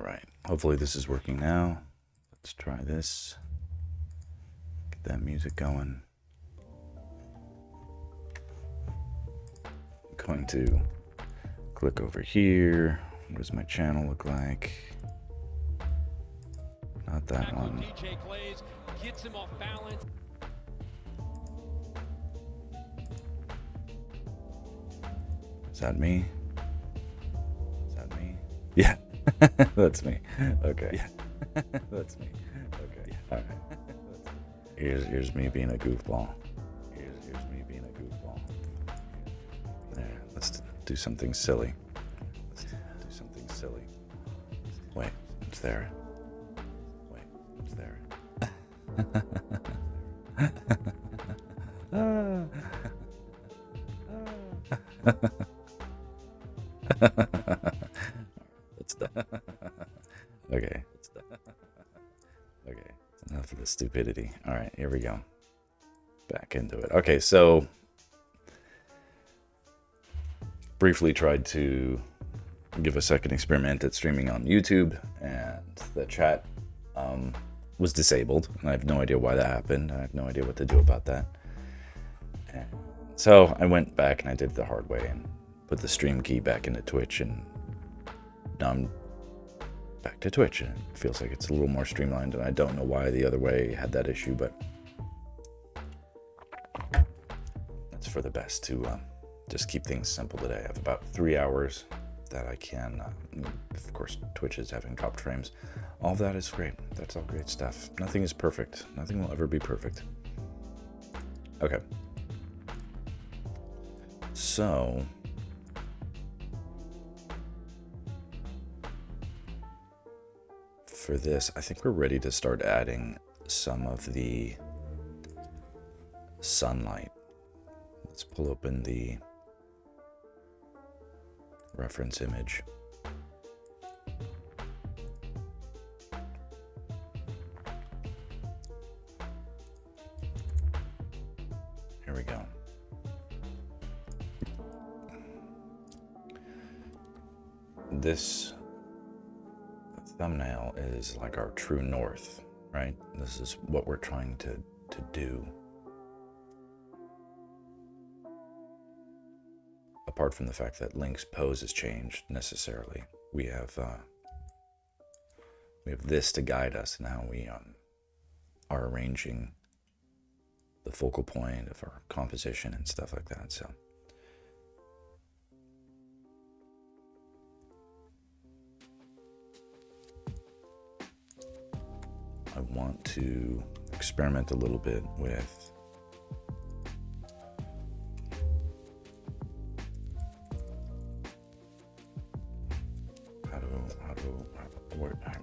right. Hopefully this is working now. Let's try this. Get that music going. I'm going to click over here. What does my channel look like? Not that one. Gets him off balance. Is that me? Is that me? Yeah, that's me. Okay. Yeah, that's me. Okay. All right. Here's me being a goofball. Here's me being a goofball. There. Let's do something silly. Wait, it's there. Wait, it's there. It's done. Okay. Okay. Enough of the stupidity. All right, here we go. Back into it. Okay, so briefly tried to give a second experiment at streaming on YouTube, and the chat was disabled, and I have no idea why that happened. I have no idea what to do about that. And so I went back and I did it the hard way and put the stream key back into Twitch, and now I'm back to Twitch, and it feels like it's a little more streamlined, and I don't know why the other way had that issue, but that's for the best to just keep things simple today. I have about 3 hours that I can, of course, Twitch is having dropped frames. All of that is great. That's all great stuff. Nothing is perfect. Nothing will ever be perfect. Okay. So, for this, I think we're ready to start adding some of the sunlight. Let's pull open the reference image. Here we go. This thumbnail is like our true north, right? This is what we're trying to do. Apart from the fact that Link's pose has changed necessarily, we have this to guide us in how we are arranging the focal point of our composition and stuff like that. So I want to experiment a little bit with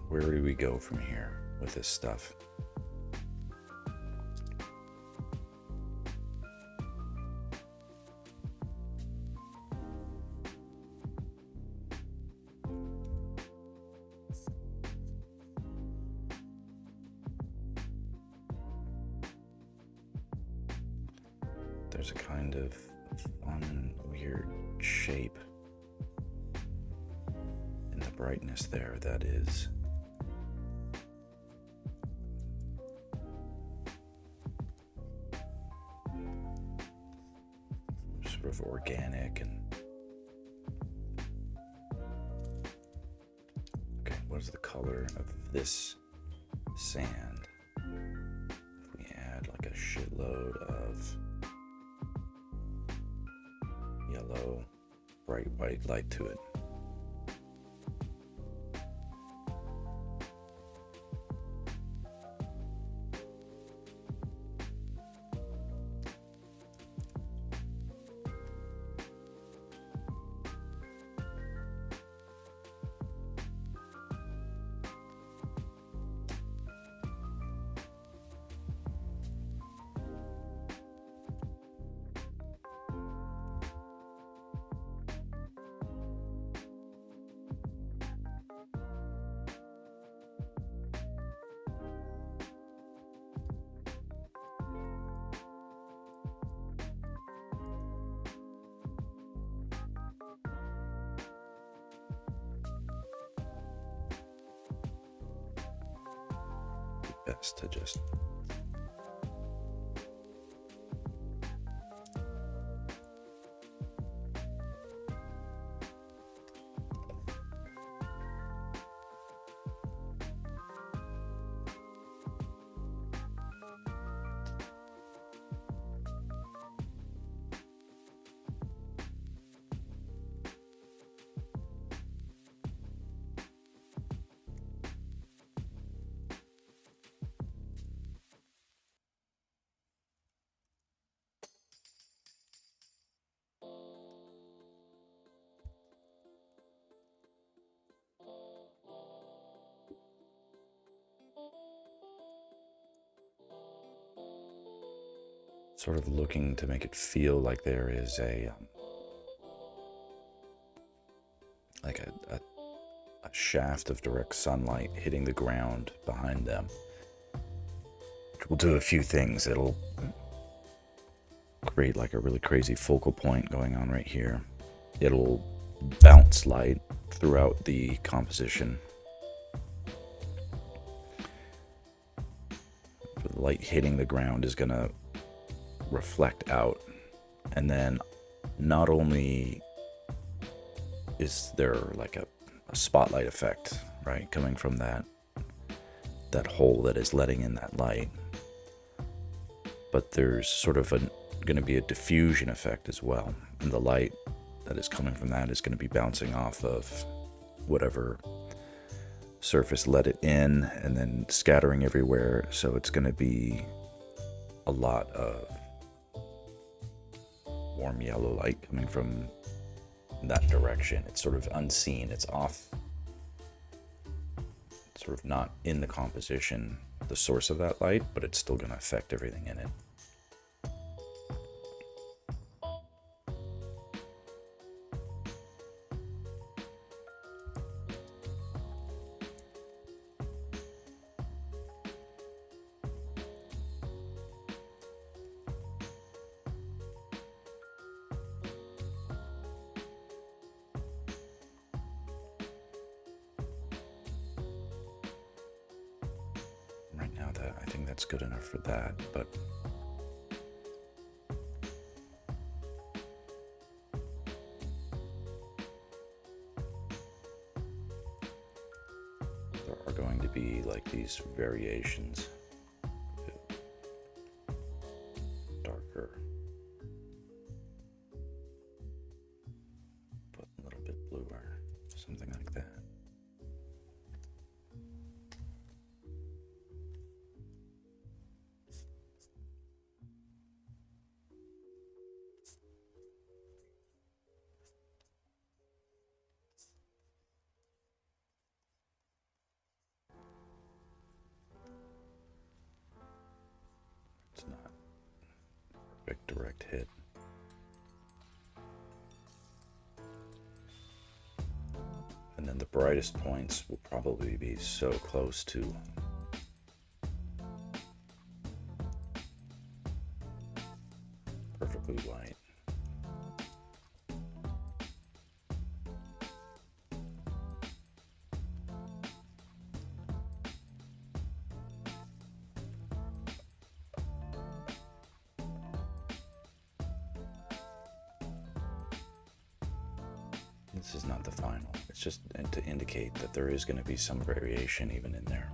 where do we go from here with this stuff? There's a kind of fun, weird shape in the brightness there that is sort of organic. And okay, what is the color of this sand? If we add like a shitload of yellow, bright white light to it. best to just sort of looking to make it feel like there is a shaft of direct sunlight hitting the ground behind them. Which will do a few things. It'll create like a really crazy focal point going on right here. It'll bounce light throughout the composition. The light hitting the ground is going to reflect out, and then not only is there like a spotlight effect, right, coming from that hole that is letting in that light, but there's sort of going to be a diffusion effect as well, and the light that is coming from that is going to be bouncing off of whatever surface let it in and then scattering everywhere. So it's going to be a lot of warm yellow light coming from that direction. It's sort of unseen, it's off, it's sort of not in the composition, the source of that light, but it's still going to affect everything in it. I think that's good enough for that, but there are going to be like these variations, darker, but a little bit bluer, something like that. It's not a big direct hit. And then the brightest points will probably be so close to perfectly white. This is not the final. It's just to indicate that there is going to be some variation even in there.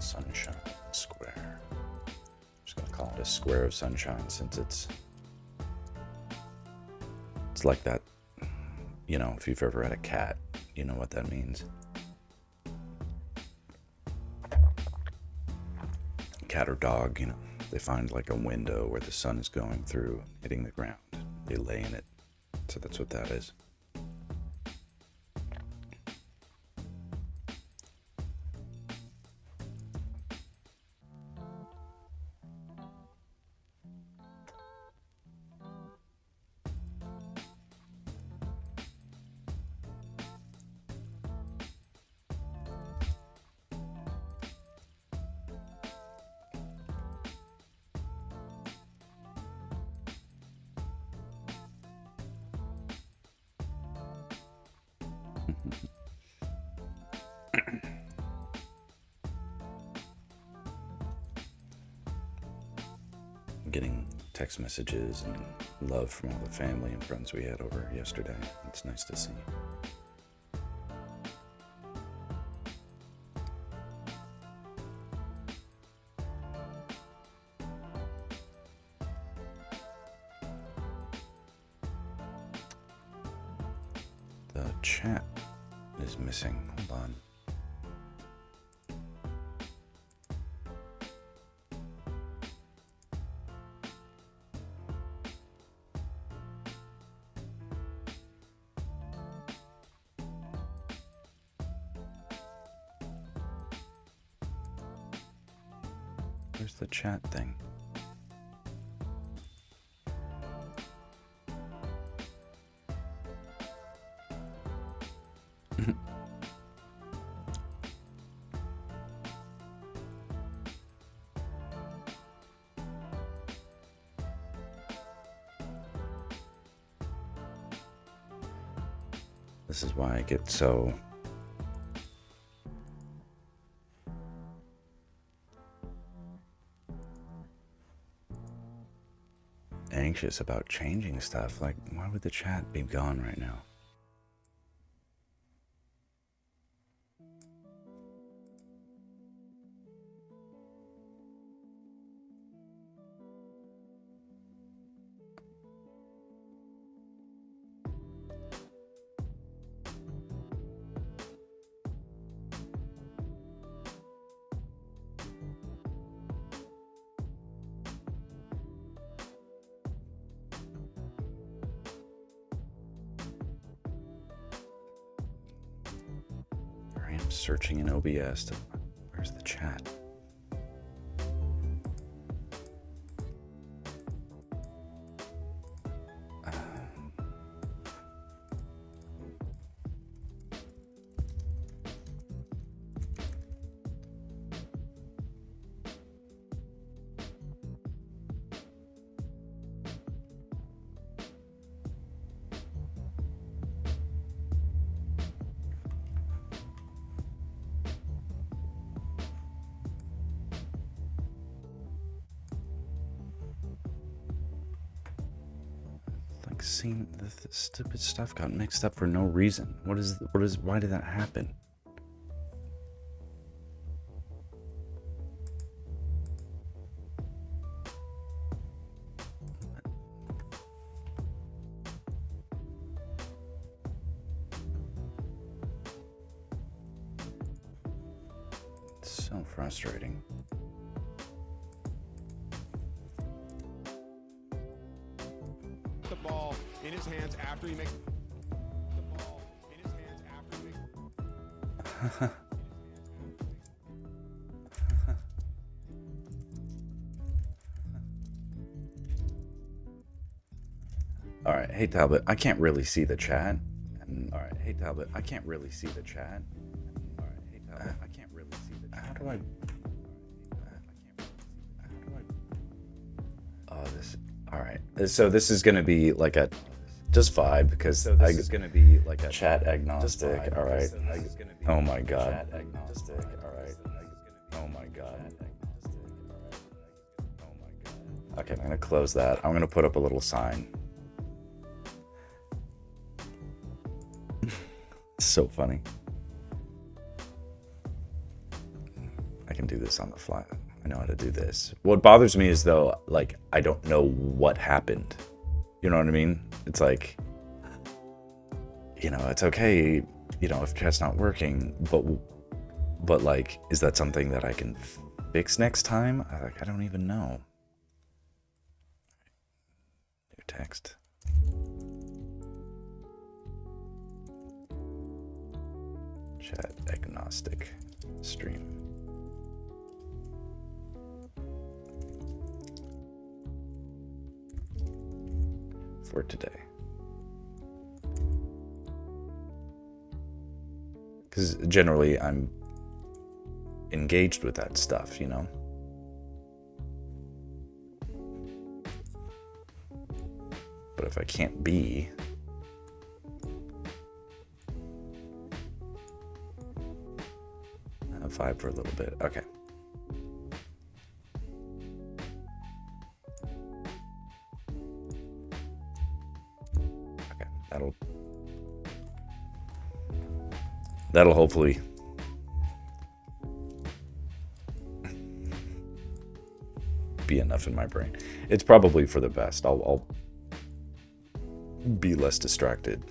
Sunshine square. I'm just gonna call it a square of sunshine since it's like that. You know, if you've ever had a cat, you know what that means. Cat or dog, you know, they find like a window where the sun is going through, hitting the ground. They lay in it. So that's what that is. getting text messages and love from all the family and friends we had over yesterday. It's nice to see. The chat is missing. Hold on. Where's the chat thing? This is why I get so anxious about changing stuff. Like, why would the chat be gone right now? Searching in OBS to, where's the chat? Seeing the stupid stuff got mixed up for no reason. Why did that happen? It's so frustrating. Ball in his hands after he makes the ball in his hands after he makes All right, hey Talbot, I can't really see the chat. All right, hey Talbot, I can't really see the chat. All right, hey Talbot, I can't really see the chat. How do I? Oh, this. All right, so this is gonna be like a just vibe because this is gonna be like a chat agnostic. All right. Oh my god. Chat agnostic. All right. Oh my god. Okay, I'm gonna close that. I'm gonna put up a little sign. So funny. I can do this on the fly. I know how to do this. What bothers me is though, like, I don't know what happened. You know what I mean? It's like, you know, it's okay, you know, if chat's not working, but like, is that something that I can fix next time? I don't even know. New text. Chat agnostic stream. For today. Because generally I'm engaged with that stuff, you know? But if I can't be, I'll vibe for a little bit. Okay. That'll that'll hopefully be enough in my brain. It's probably for the best. I'll be less distracted.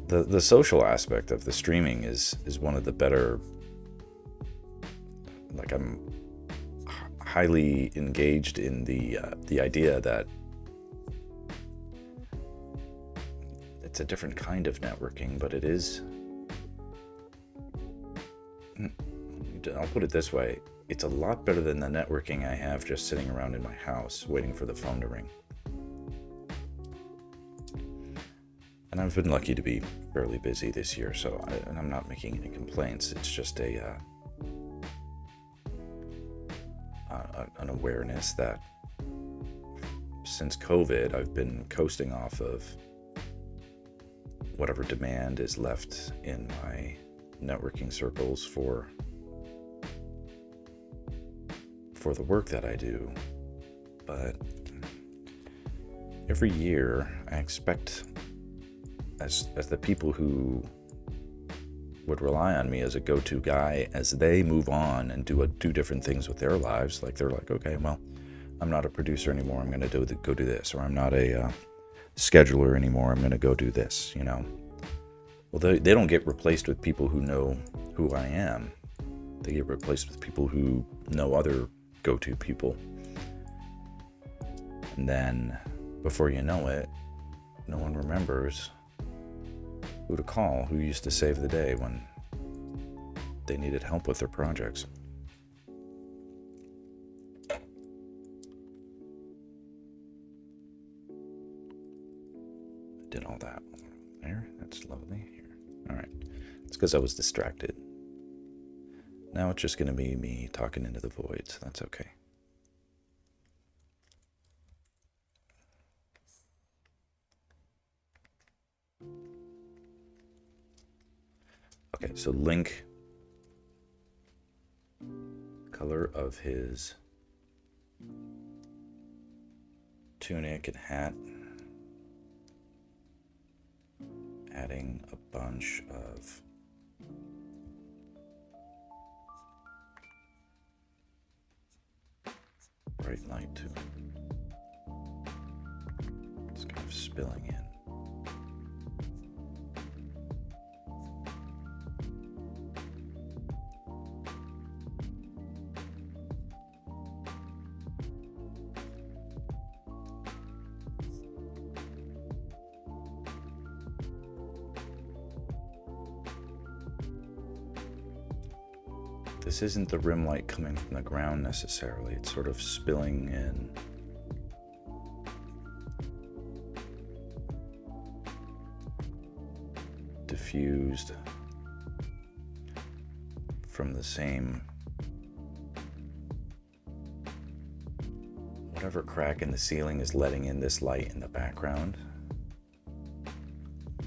The social aspect of the streaming is one of the better. Like, I'm highly engaged in the idea that it's a different kind of networking, but it is. I'll put it this way: it's a lot better than the networking I have just sitting around in my house waiting for the phone to ring. And I've been lucky to be fairly busy this year, so and I'm not making any complaints. It's just an awareness that since COVID, I've been coasting off of whatever demand is left in my networking circles for the work that I do. But every year, I expect as the people who would rely on me as a go-to guy, as they move on and do different things with their lives, like they're like, okay, well, I'm not a producer anymore, I'm going to go do this, or I'm not a scheduler anymore, I'm going to go do this, you know. Well, they don't get replaced with people who know who I am. They get replaced with people who know other go-to people. And then, before you know it, no one remembers who to call, who used to save the day when they needed help with their projects. Did all that there. That's lovely. Here. All right. It's because I was distracted. Now it's just going to be me talking into the void, so that's okay. Okay, so Link, color of his tunic and hat, adding a bunch of bright light to it. It's kind of spilling in. This isn't the rim light coming from the ground necessarily, it's sort of spilling in. Diffused from the same, whatever crack in the ceiling is letting in this light in the background.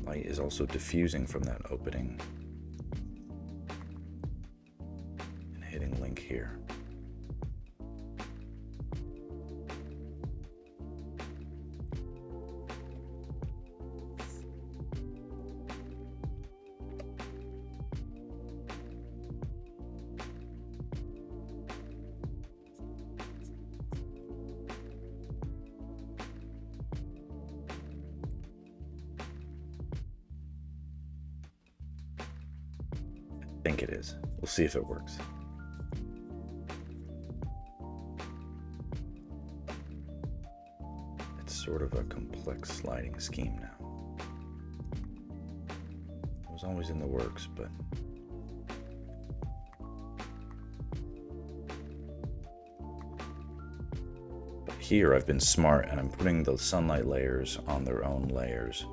Light is also diffusing from that opening. Hitting Link here. I think it is. We'll see if it works. Sort of a complex lighting scheme now. It was always in the works, but here I've been smart and I'm putting the sunlight layers on their own layers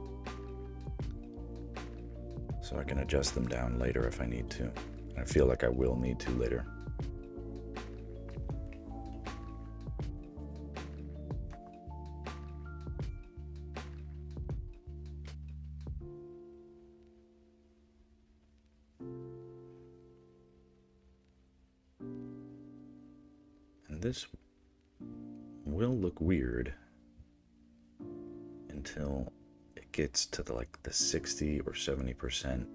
so I can adjust them down later if I need to. I feel like I will need to later. This will look weird in until it gets to the 60 or 70%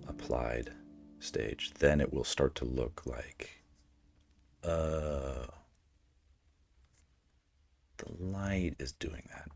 applied stage. Then it will start to look like the light is doing that.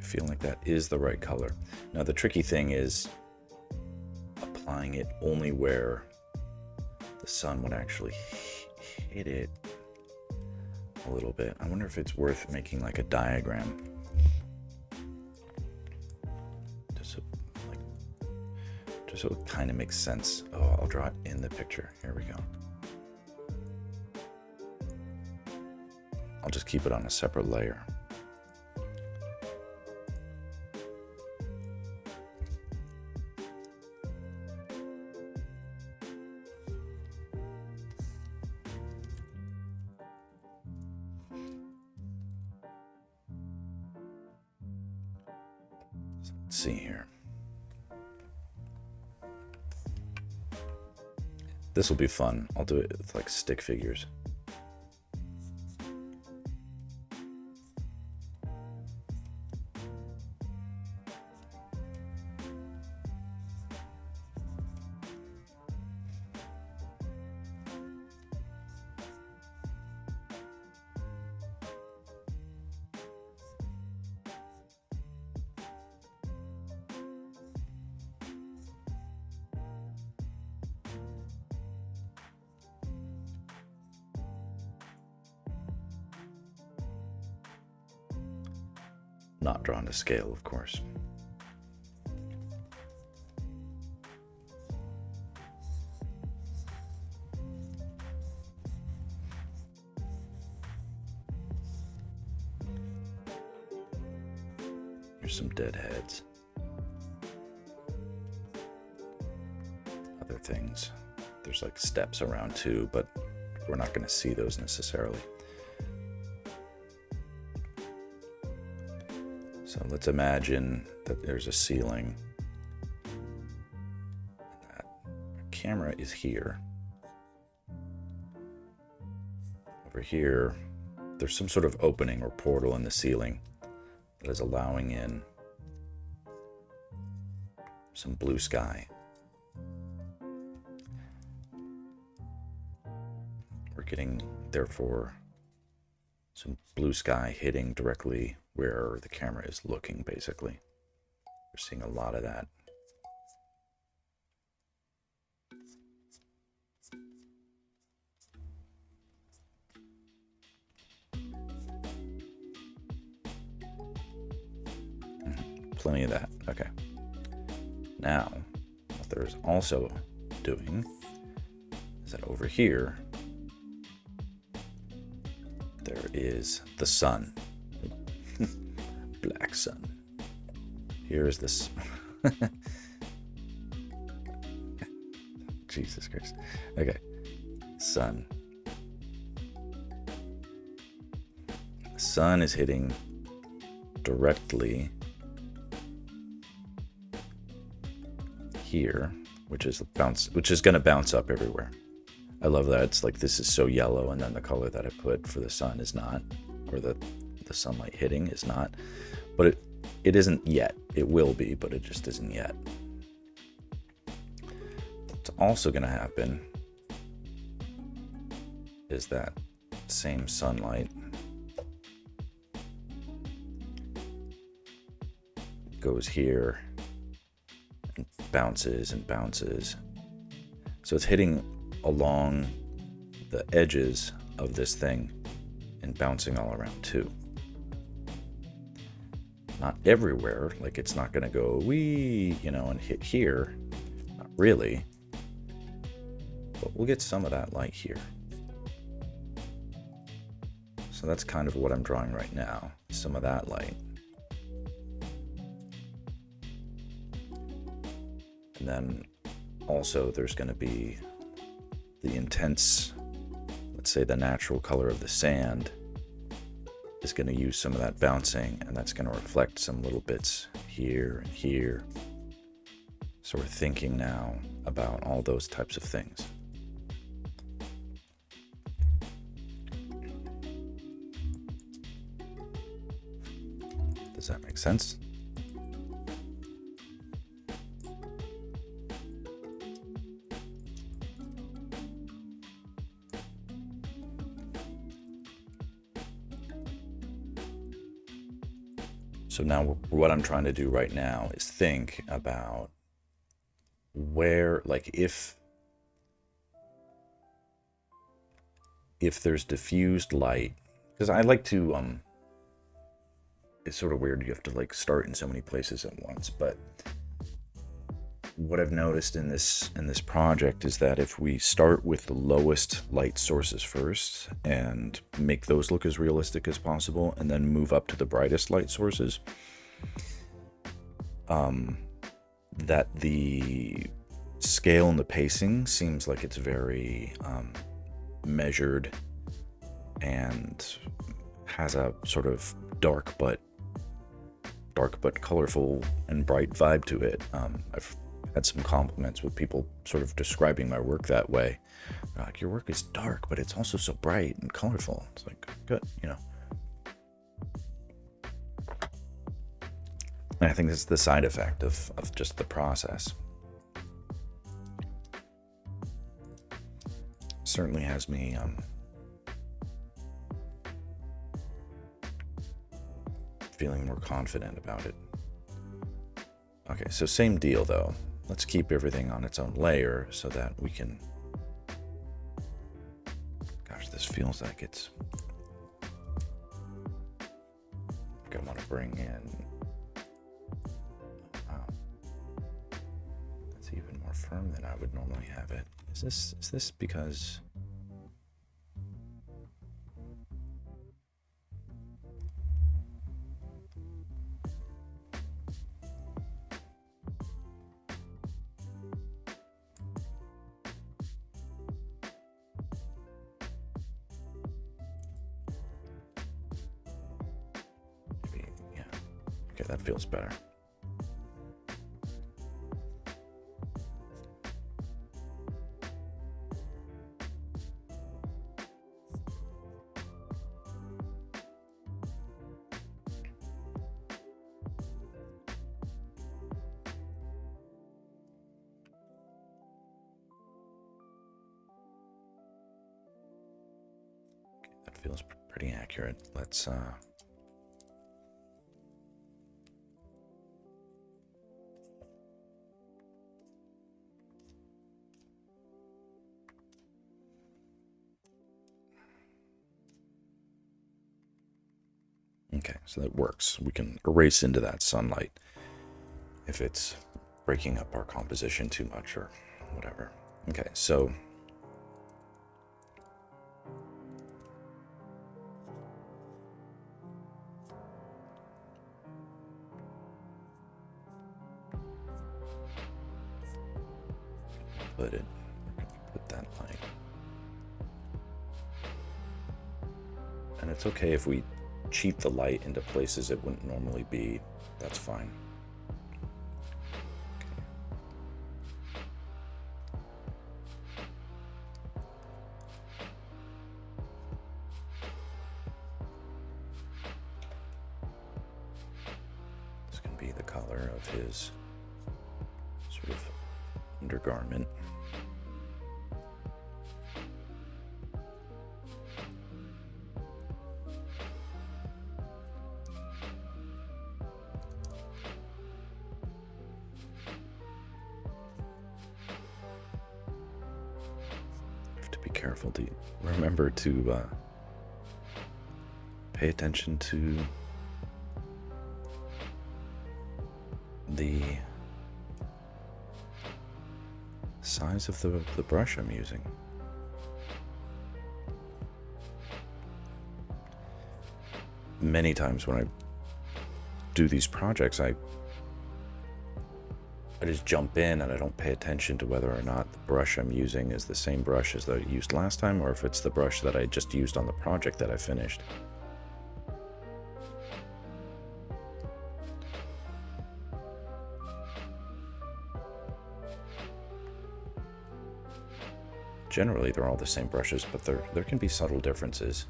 Feeling like that is the right color. Now the tricky thing is applying it only where the sun would actually hit it a little bit. I wonder if it's worth making like a diagram. Just so it kind of makes sense. Oh, I'll draw it in the picture. Here we go. I'll just keep it on a separate layer. Let's see here. This will be fun. I'll do it with like stick figures. Not drawn to scale, of course. Here's some dead heads. Other things. There's like steps around too, but we're not going to see those necessarily. So let's imagine that there's a ceiling. That camera is here. Over here, there's some sort of opening or portal in the ceiling that is allowing in some blue sky. We're getting, therefore, some blue sky hitting directly where the camera is looking, basically. We're seeing a lot of that. Plenty of that. Okay. Now, what there's also doing is that over here, there is the sun. Black sun. Here is this. Jesus Christ. Okay. Sun. The sun is hitting directly here, which is going to bounce up everywhere. I love that. It's like this is so yellow, and then the color that I put for the sun is not, or the sunlight hitting is not. But it isn't yet. It will be, but it just isn't yet. What's also going to happen is that same sunlight goes here and bounces and bounces. So it's hitting along the edges of this thing and bouncing all around too. Not everywhere, like it's not going to go wee, and hit here. Not really. But we'll get some of that light here. So that's kind of what I'm drawing right now. Some of that light. And then also there's going to be the intense, let's say the natural color of the sand is going to use some of that bouncing, and that's going to reflect some little bits here and here. So we're thinking now about all those types of things. Does that make sense? So now what I'm trying to do right now is think about where, like, if there's diffused light, because I like to, it's sort of weird, you have to like start in so many places at once, but what I've noticed in this project is that if we start with the lowest light sources first and make those look as realistic as possible, and then move up to the brightest light sources, that the scale and the pacing seems like it's very measured and has a sort of dark but colorful and bright vibe to it. I've had some compliments with people sort of describing my work that way. They're like, your work is dark, but it's also so bright and colorful. It's like, good, you know. And I think this is the side effect of just the process. Certainly has me feeling more confident about it. Okay, so same deal though. Let's keep everything on its own layer so that we can... Gosh, this feels like it's... I want to bring in... Wow. That's even more firm than I would normally have it. Is this because... Okay, that feels better. That feels pretty accurate. Let's okay, so that works. We can erase into that sunlight if it's breaking up our composition too much or whatever. Okay, so put that light. And it's okay if we cheat the light into places it wouldn't normally be. That's fine. This can be the color of his sort of undergarment. Be careful to remember to pay attention to the size of the brush I'm using. Many times when I do these projects, I I just jump in and I don't pay attention to whether or not the brush I'm using is the same brush as that I used last time, or if it's the brush that I just used on the project that I finished. Generally, they're all the same brushes, but there can be subtle differences.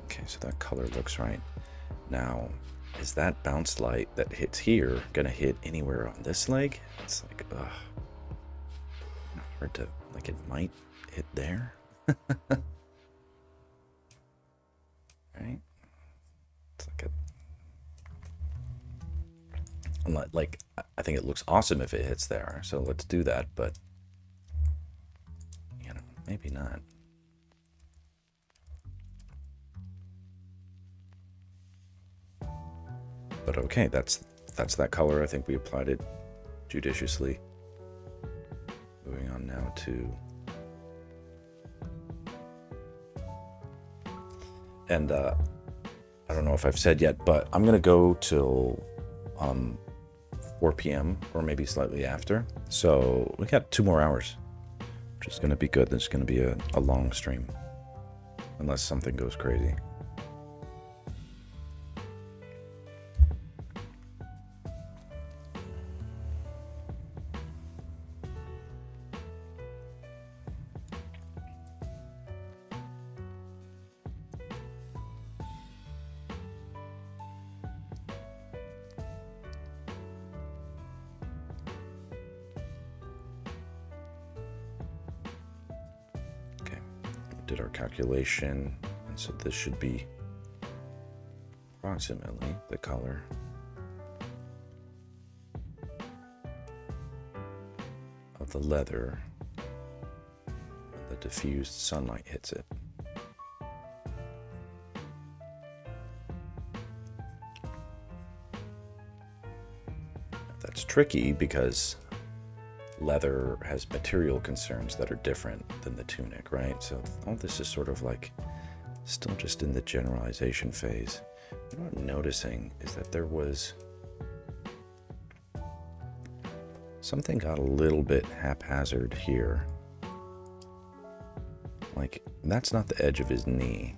Okay, so that color looks right. Now, is that bounce light that hits here gonna hit anywhere on this leg? It's like, ugh. Not hard to, like, it might hit there. Right? It's like I think it looks awesome if it hits there, so let's do that, but, you know, maybe not. But okay, that's that color. I think we applied it judiciously. Moving on now to, and I don't know if I've said yet, but I'm gonna go till 4 p.m. or maybe slightly after. So we got 2 more hours, which is gonna be good. This is gonna be a long stream, unless something goes crazy. Did our calculation, and so this should be approximately the color of the leather when the diffused sunlight hits it. That's tricky because leather has material concerns that are different than the tunic, right? So all this is sort of like still just in the generalization phase. What I'm noticing is that there was something got a little bit haphazard here. Like, that's not the edge of his knee.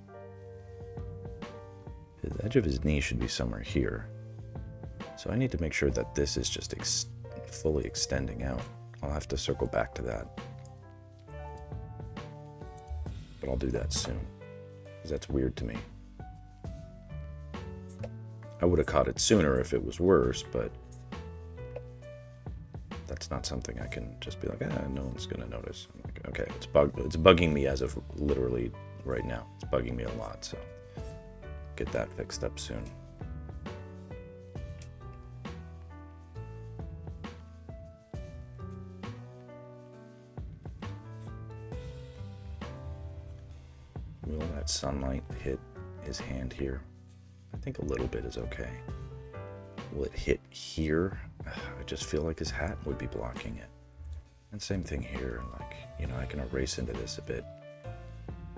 The edge of his knee should be somewhere here. So I need to make sure that this is just fully extending out. I'll have to circle back to that. But I'll do that soon, because that's weird to me. I would have caught it sooner if it was worse, but that's not something I can just be like, no one's gonna notice. I'm like, okay, it's bugging me as of literally right now. It's bugging me a lot, so get that fixed up soon. Will that sunlight hit his hand here? I think a little bit is okay. Will it hit here? I just feel like his hat would be blocking it. And same thing here, like, you know, I can erase into this a bit.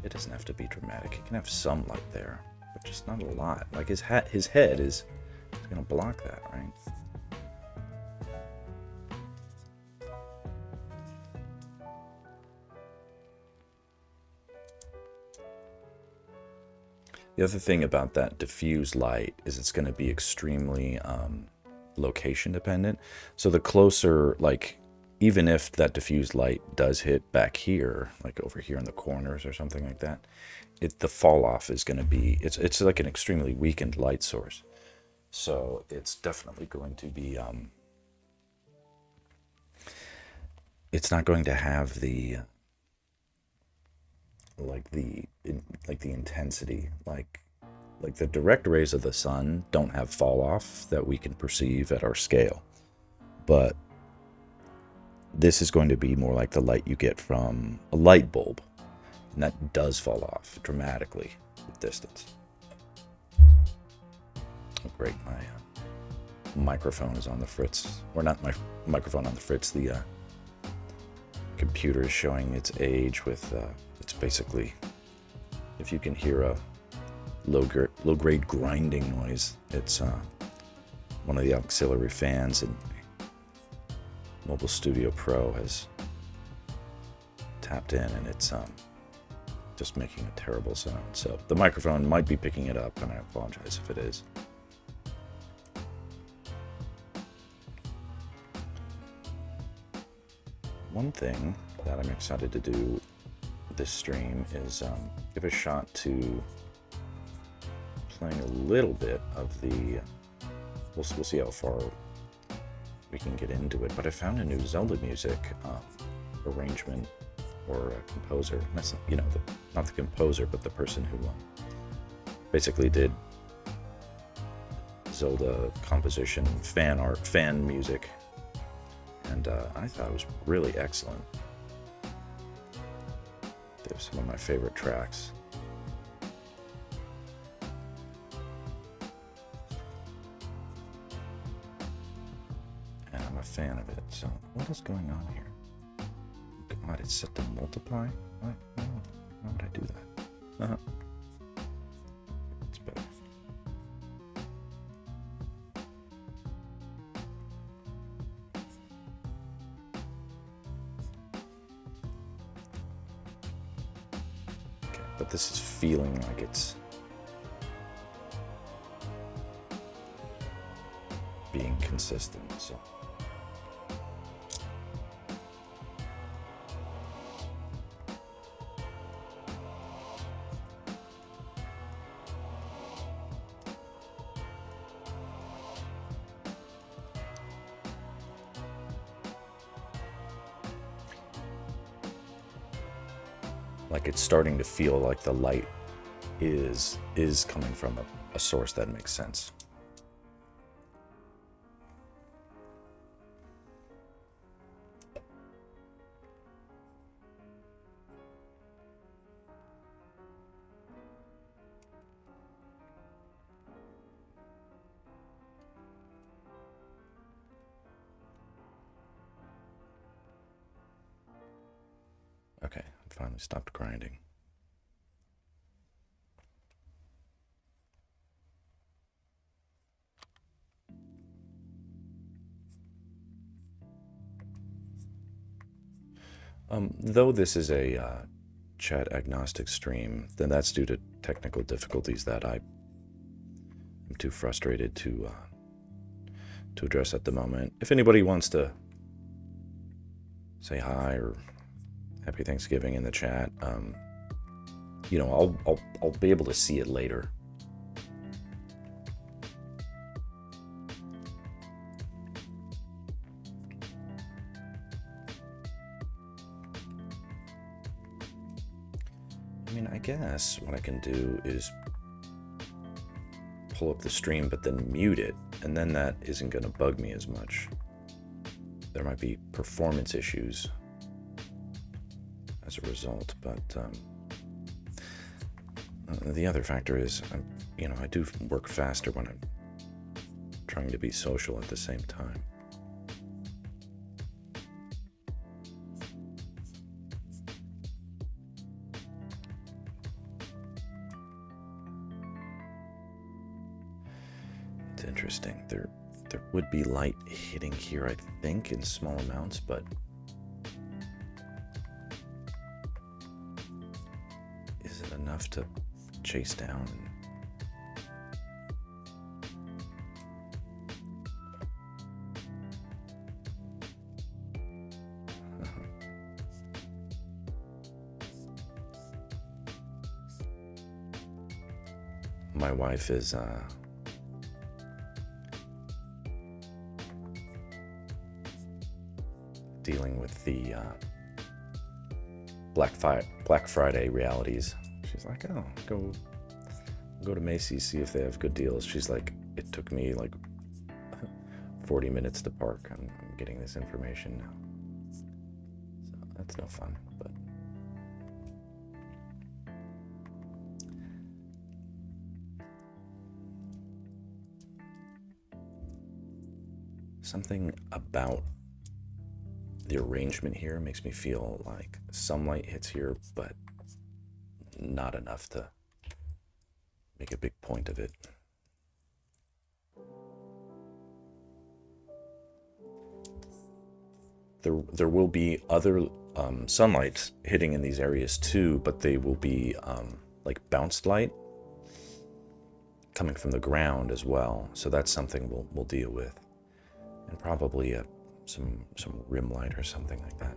It doesn't have to be dramatic. It can have some light there, but just not a lot. Like his head is gonna block that, right? The other thing about that diffuse light is it's going to be extremely location dependent. So the closer, like, even if that diffused light does hit back here, like over here in the corners or something like that, the fall off is going to be, it's like an extremely weakened light source. So it's definitely going to be, it's not going to have the, the intensity, like the direct rays of the sun don't have fall off that we can perceive at our scale, but this is going to be more like the light you get from a light bulb, and that does fall off dramatically with distance. Oh great, my microphone is on the fritz, or not my microphone on the fritz, the computer is showing its age with it's basically, if you can hear a low-grade grinding noise. It's one of the auxiliary fans in Mobile Studio Pro has tapped in, and it's just making a terrible sound. So the microphone might be picking it up, and I apologize if it is. One thing that I'm excited to do this stream is give a shot to playing a little bit of the. We'll see how far we can get into it. But I found a new Zelda music arrangement or a composer. That's not the composer, but the person who basically did Zelda composition, fan art, fan music. And I thought it was really excellent. They have some of my favorite tracks. And I'm a fan of it. So what is going on here? God, it's set to multiply? What? No, why would I do that? It's better. But this is feeling like it's being consistent, so. Like it's starting to feel like the light is coming from a source that makes sense. Okay, I finally stopped grinding. Though this is a chat agnostic stream, then that's due to technical difficulties that I'm too frustrated to address at the moment. If anybody wants to say hi or Happy Thanksgiving in the chat, I'll be able to see it later. I mean, I guess what I can do is pull up the stream but then mute it, and then that isn't going to bug me as much. There might be performance issues as a result, but the other factor is, I do work faster when I'm trying to be social at the same time. It's interesting. There would be light hitting here, I think, in small amounts, but is it enough to chase down? My wife is dealing with the Black Friday realities. She's like, oh, go to Macy's, see if they have good deals. She's like, it took me like 40 minutes to park. I'm getting this information now. So that's no fun, but something about the arrangement here makes me feel like some light hits here, but not enough to make a big point of it. There will be other sunlight hitting in these areas too, but they will be like bounced light coming from the ground as well. So that's something we'll deal with, and probably some rim light or something like that.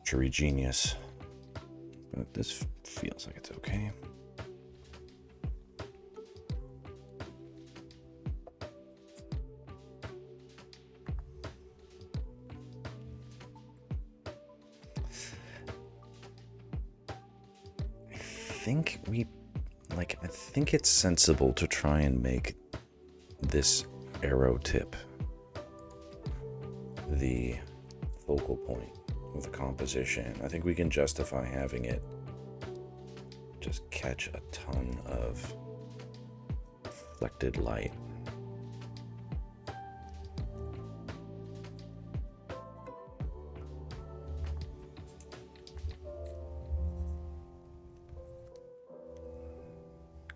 Jury genius, but this feels like it's okay. I think it's sensible to try and make this arrow tip the focal point of the composition. I think we can justify having it just catch a ton of reflected light.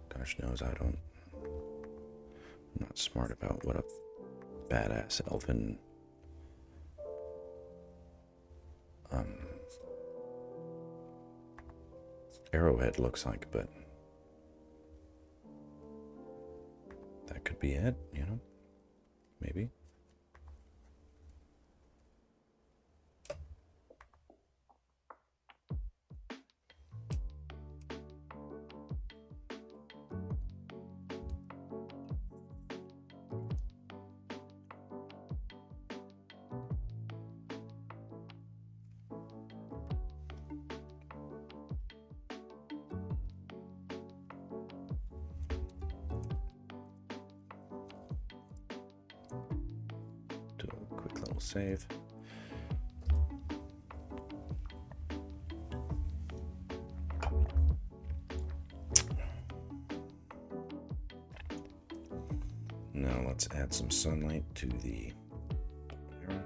Gosh knows I'm not smart about what a badass elven arrowhead looks like, but that could be it, you know? Maybe. Save. Now let's add some sunlight to the arrow.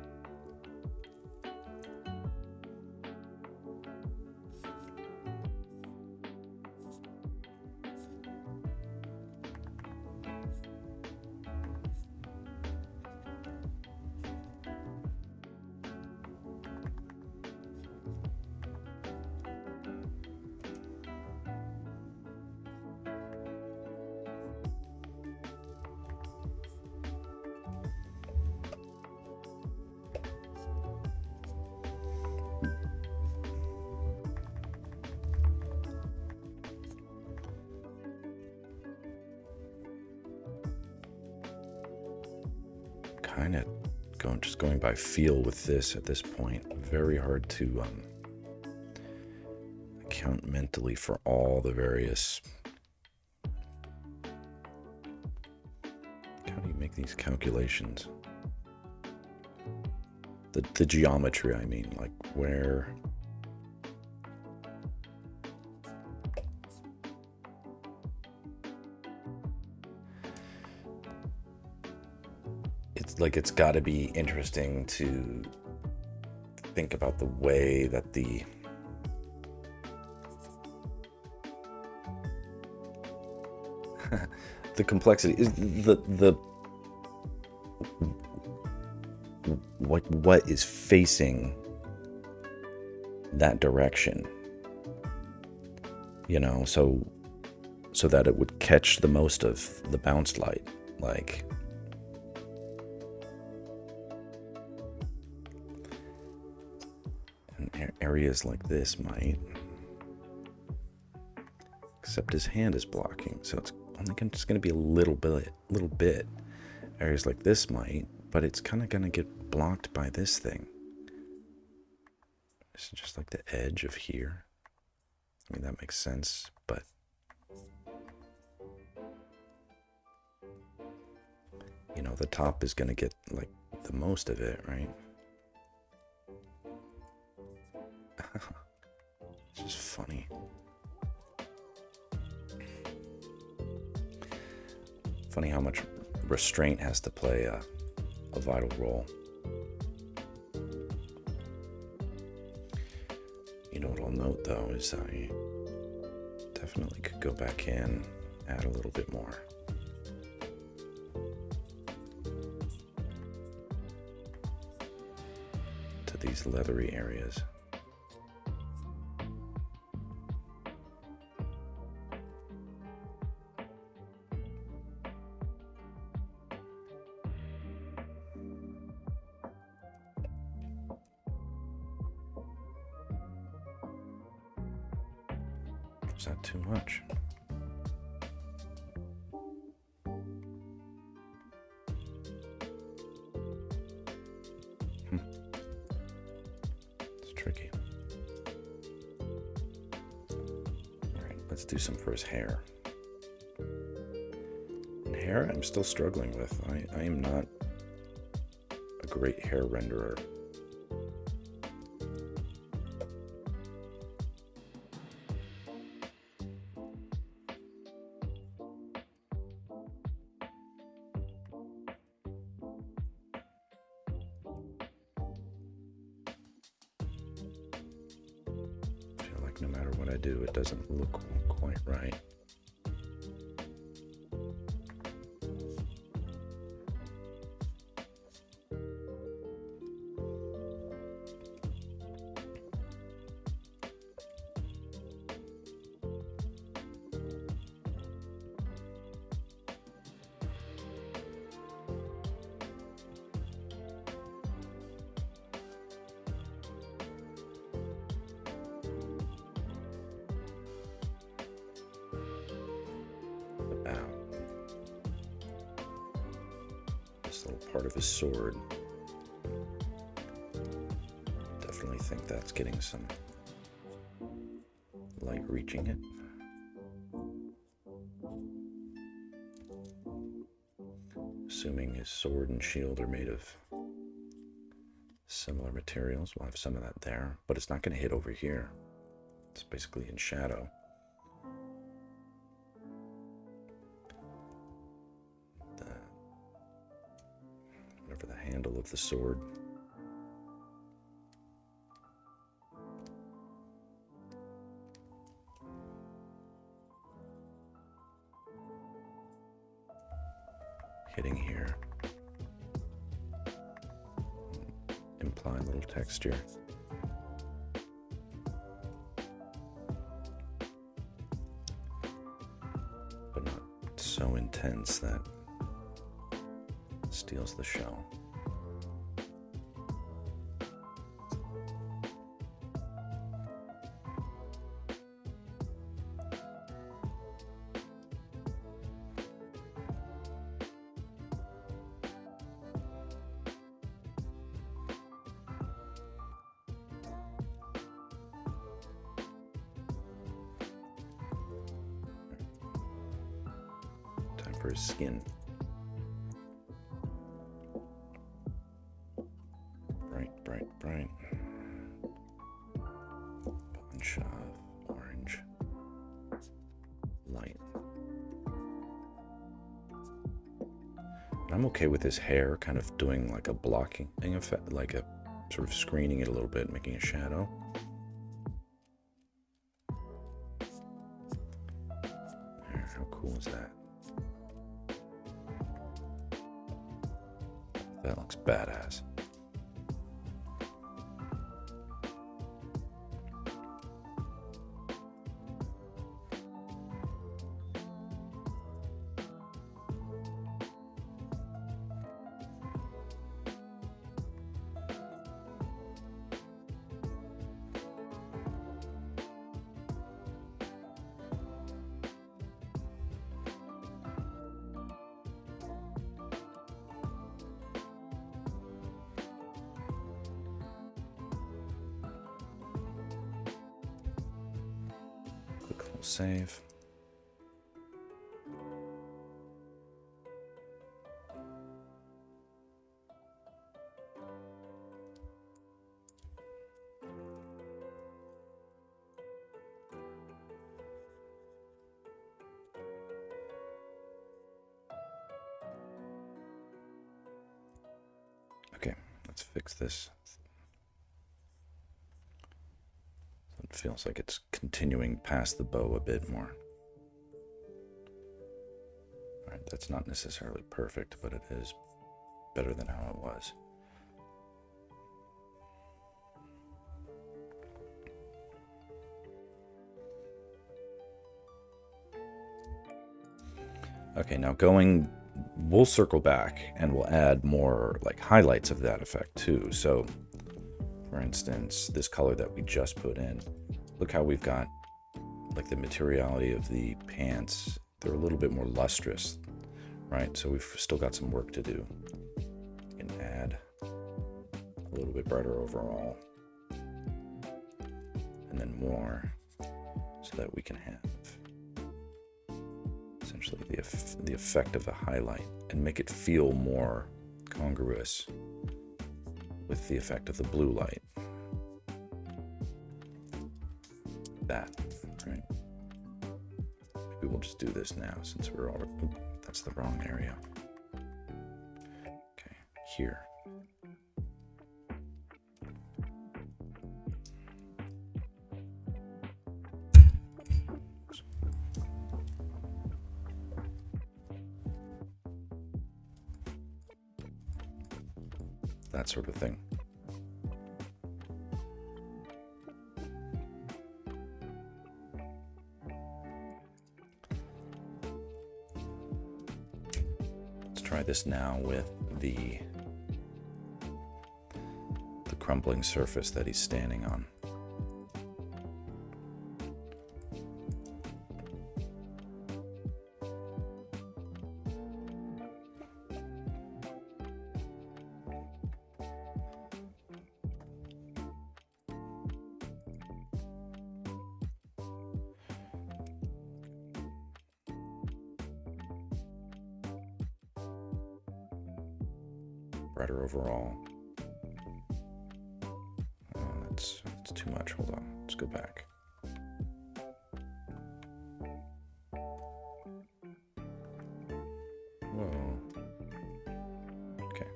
Kind of going by feel with this at this point. Very hard to account mentally for all the various. How do you make these calculations? The geometry, I mean, like where. it's got to be interesting to think about the way that the the complexity is the what is facing that direction, you know, so that it would catch the most of the bounce light. Like, and areas like this might, except his hand is blocking, so it's only just going to be a little bit. Areas like this might, but it's kind of going to get blocked by this thing. It's just like the edge of here. I mean, that makes sense, but you know, the top is going to get like the most of it, right? It's just funny. Funny how much restraint has to play a vital role. You know what I'll note though is I definitely could go back in, add a little bit more. To these leathery areas. Is that too much? It's tricky. All right, let's do some for his hair. And hair, I'm still struggling with. I am not a great hair renderer. No matter what I do, it doesn't look quite right. This little part of his sword. Definitely think that's getting some light reaching it. Assuming his sword and shield are made of similar materials, we'll have some of that there, but it's not going to hit over here. It's basically in shadow. Whatever the handle of the sword. Hitting here. Imply a little texture. But not so intense that steals the show. Time for his skin. Bright. Bunch of orange light. I'm okay with his hair kind of doing like a blocking effect, like a sort of screening it a little bit, making a shadow. There, how cool is that? That looks badass. Save. Okay, let's fix this. It feels like it's continuing past the bow a bit more. All right, that's not necessarily perfect, but it is better than how it was. Okay, now we'll circle back and we'll add more like highlights of that effect too. So for instance, this color that we just put in, look how we've got like the materiality of the pants. They're a little bit more lustrous, right? So we've still got some work to do. We can add a little bit brighter overall, and then more, so that we can have essentially the effect of the highlight and make it feel more congruous with the effect of the blue light. That, right? Maybe we'll just do this now since we're all, that's the wrong area. Okay, here. That sort of thing. Let's try this now with the crumbling surface that he's standing on. Brighter overall. That's too much. Hold on. Let's go back. Whoa. Okay.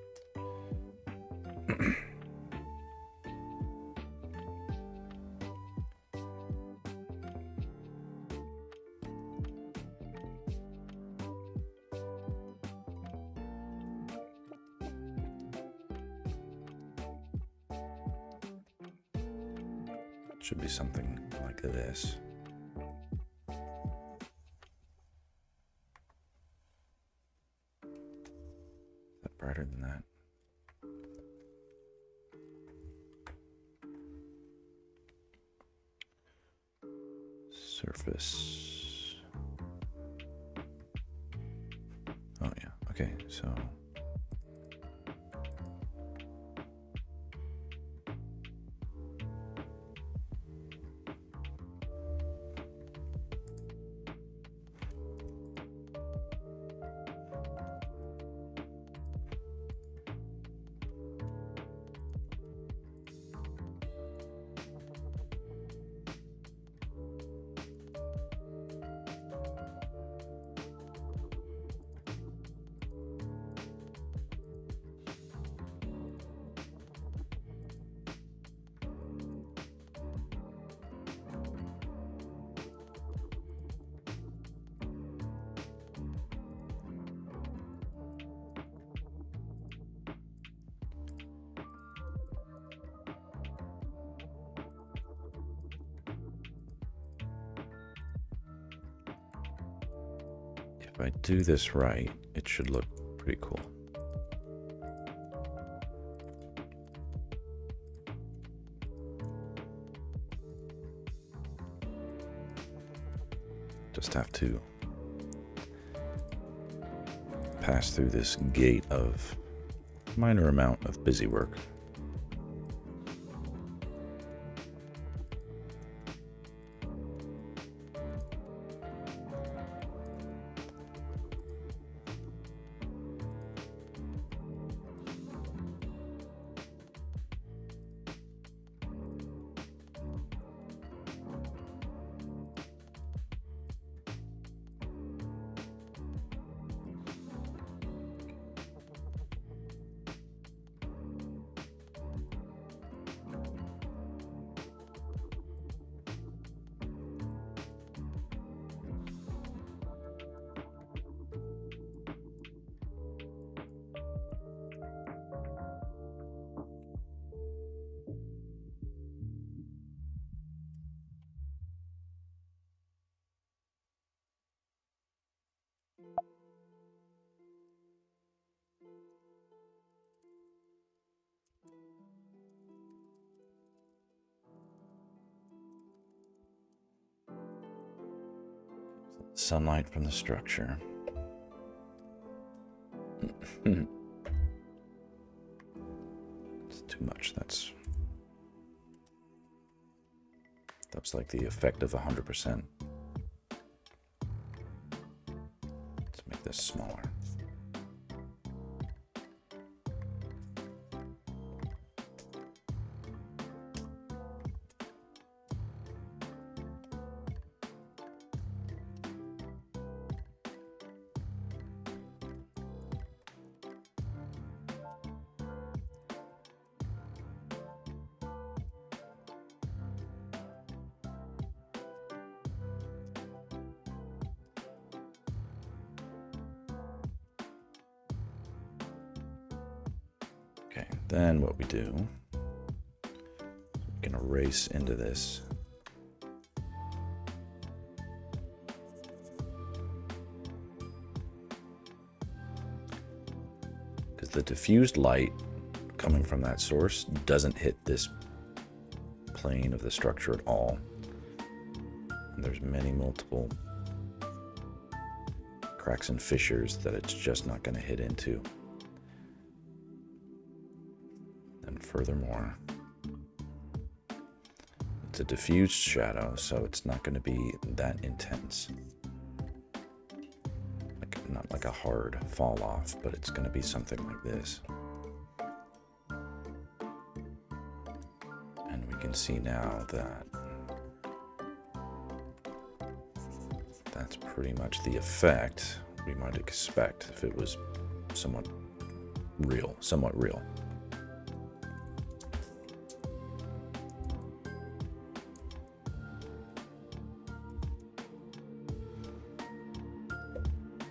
Should be something like this. Is that brighter than that? Surface. Oh yeah, okay, so If I do this right, it should look pretty cool. Just have to pass through this gate of minor amount of busy work. Sunlight from the structure. It's too much. That's like the effect of 100%. Let's make this smaller. Okay, then what we do, we can erase into this. Because the diffused light coming from that source doesn't hit this plane of the structure at all. And there's multiple cracks and fissures that it's just not going to hit into. And furthermore, it's a diffused shadow, so it's not going to be that intense. Not like a hard fall off, but it's going to be something like this. And we can see now that that's pretty much the effect we might expect if it was somewhat real.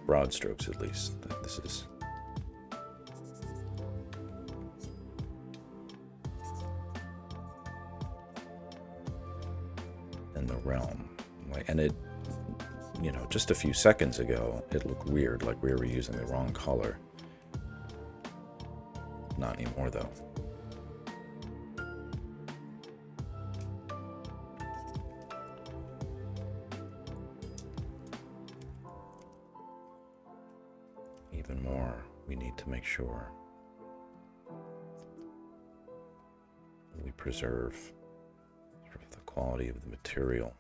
Broad strokes, at least. This is in the realm. And it, you know, just a few seconds ago, it looked weird, like we were using the wrong color. Not anymore, though. Even more, we need to make sure we preserve sort of the quality of the material.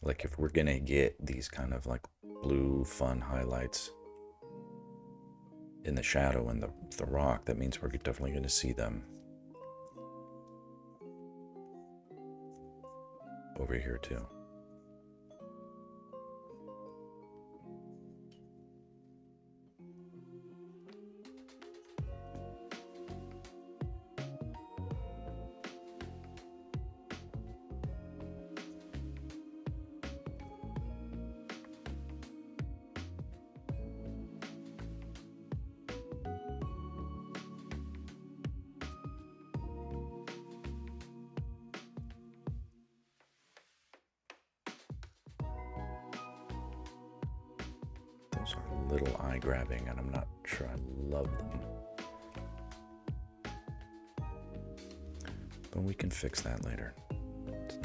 Like if we're gonna get these kind of like blue fun highlights in the shadow and the rock, that means we're definitely gonna see them over here too. little eye-grabbing, and I'm not sure I love them. But we can fix that later. It's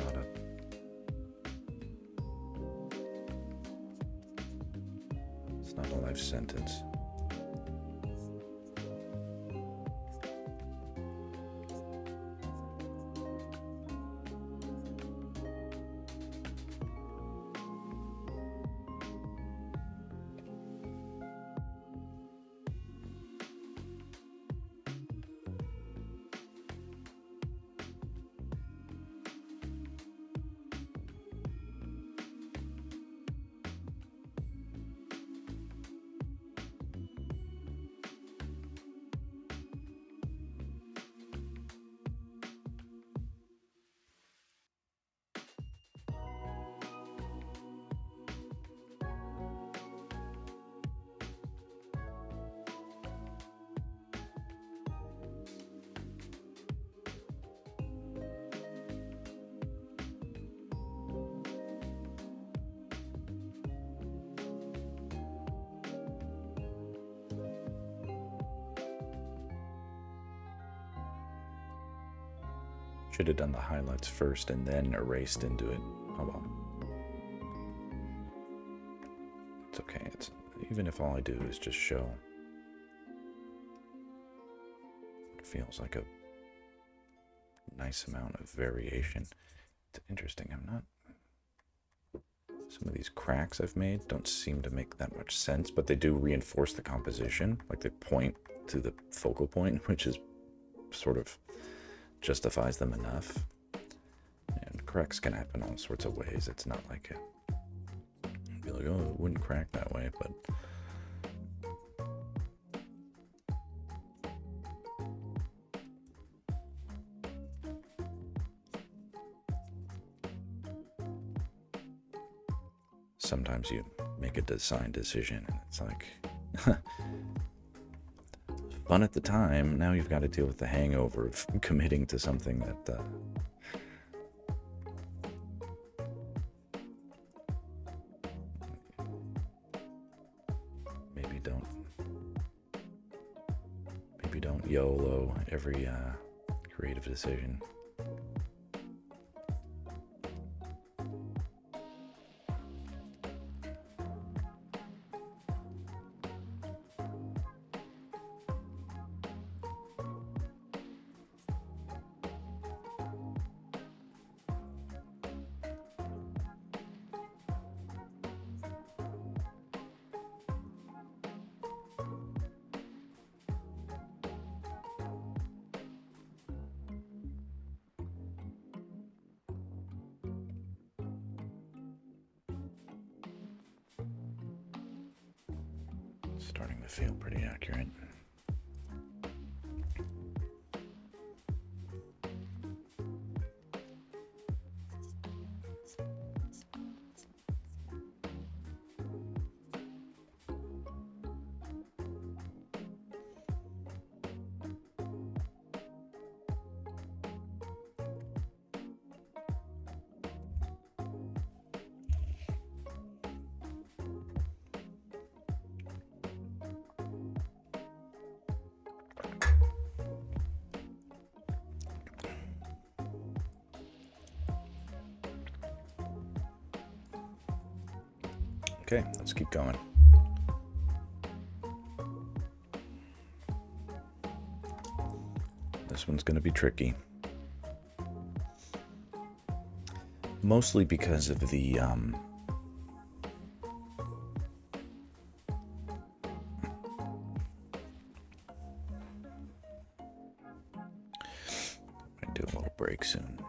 not a life sentence. Should have done the highlights first and then erased into it. Oh well. It's okay. Even if all I do is just show. It feels like a nice amount of variation. It's interesting. Some of these cracks I've made don't seem to make that much sense, but they do reinforce the composition. Like they point to the focal point, which is sort of justifies them enough. And cracks can happen all sorts of ways. It's not like you'd be like, oh, it wouldn't crack that way, but sometimes you make a design decision and it's like fun at the time. Now you've got to deal with the hangover of committing to something that maybe don't YOLO every creative decision. Starting to feel pretty accurate. Okay, let's keep going. This one's going to be tricky. Mostly because of the I do a little break soon.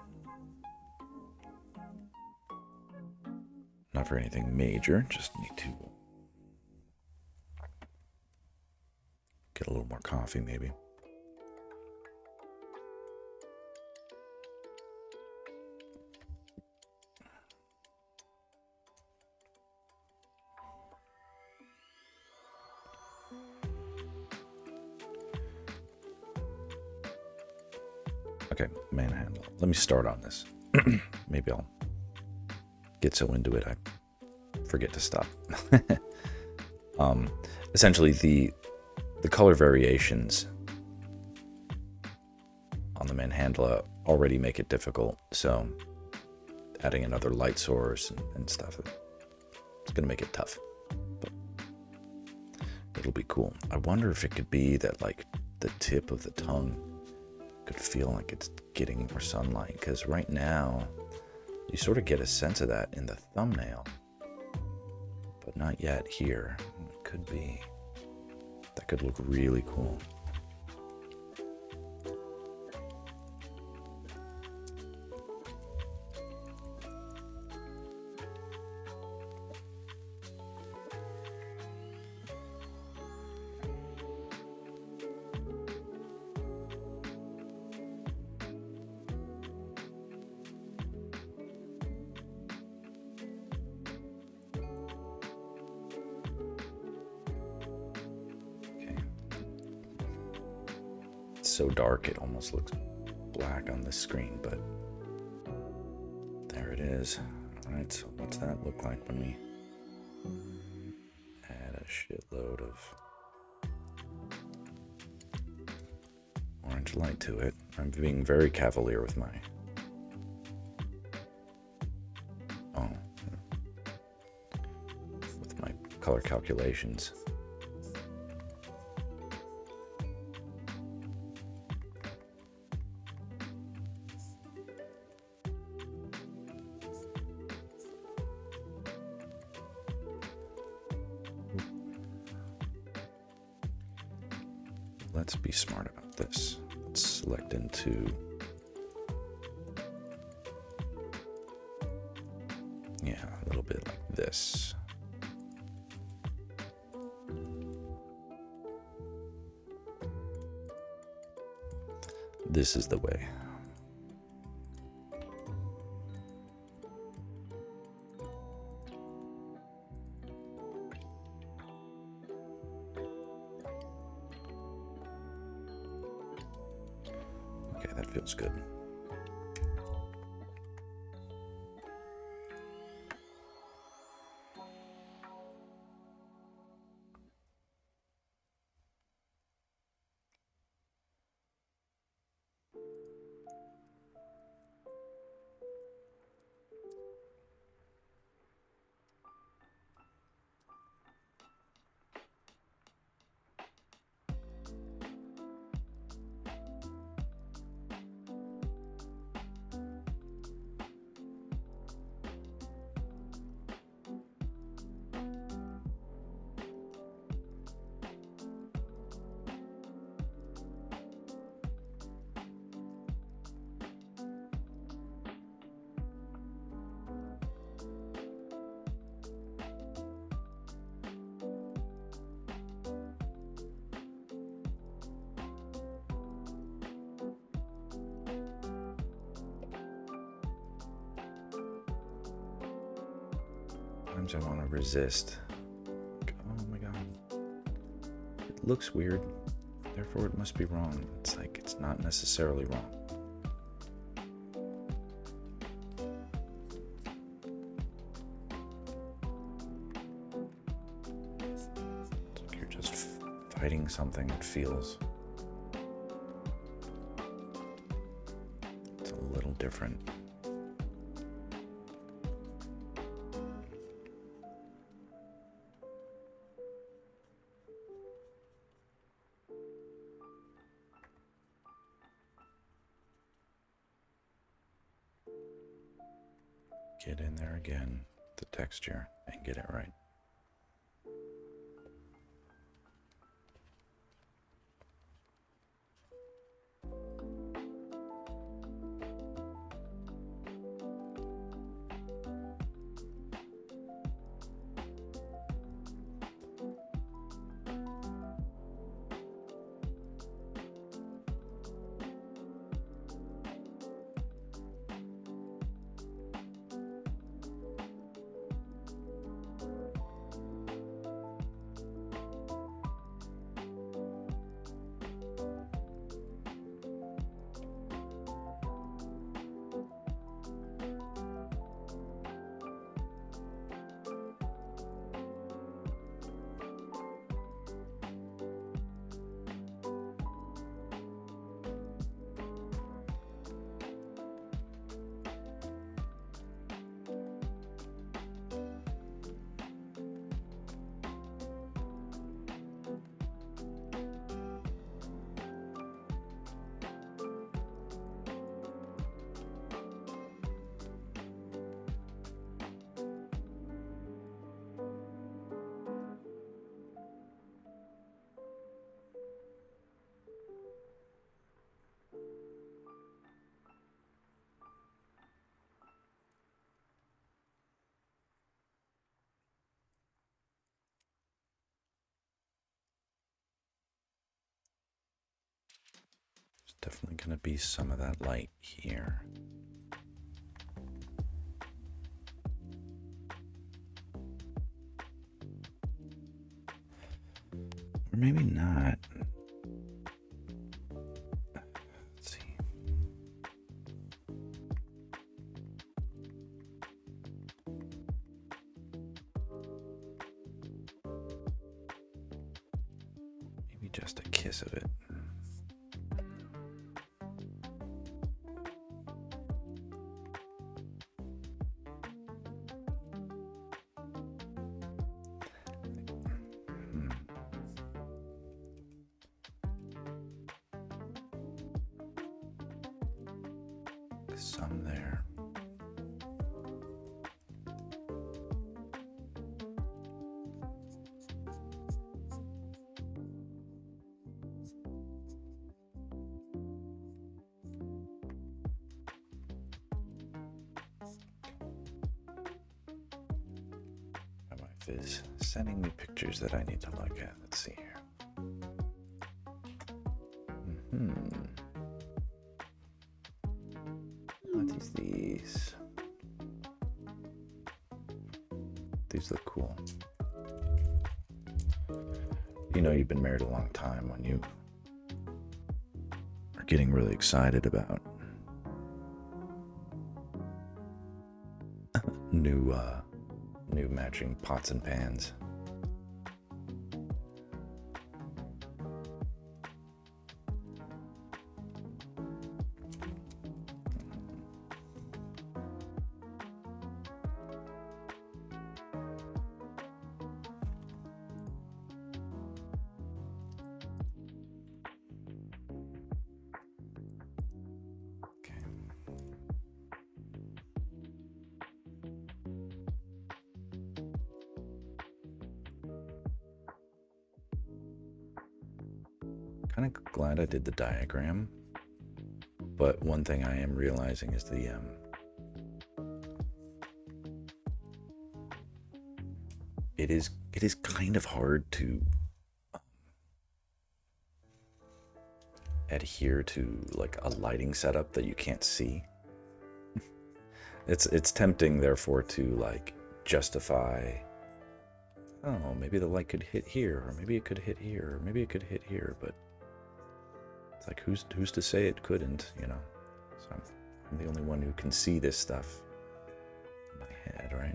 Not for anything major, just need to get a little more coffee maybe. Okay, Manhandla. Let me start on this. Maybe I'll get so into it I forget to stop. Essentially, the color variations on the Manhandla already make it difficult, so adding another light source and stuff, it's gonna make it tough. But it'll be cool. I wonder if it could be that like the tip of the tongue could feel like it's getting more sunlight, because right now you sort of get a sense of that in the thumbnail, but not yet here. It could be. That could look really cool. So dark it almost looks black on the screen, but there it is. Alright, so what's that look like when we add a shitload of orange light to it? I'm being very cavalier with my color calculations. Let's be smart about this. Let's select into, yeah, a little bit like this. This is the way. Okay, that feels good. Sometimes I want to resist. Oh my god. It looks weird, therefore it must be wrong. It's like it's not necessarily wrong. It's like you're just fighting something that feels it's a little different. Get in there again, the texture, and get it right. definitely going to be some of that light here. Or maybe not. Let's see. Maybe just a kiss of it. Some there. My wife is sending me pictures that I need to look at. Let's see here. What is these? These look cool. You know you've been married a long time when you are getting really excited about new matching pots and pans. Kind of glad I did the diagram, but one thing I am realizing is it is kind of hard to adhere to like a lighting setup that you can't see. It's tempting, therefore, to like justify, oh, maybe the light could hit here, or maybe it could hit here, or maybe it could hit here, but it's like, who's to say it couldn't, you know? So I'm the only one who can see this stuff in my head, right?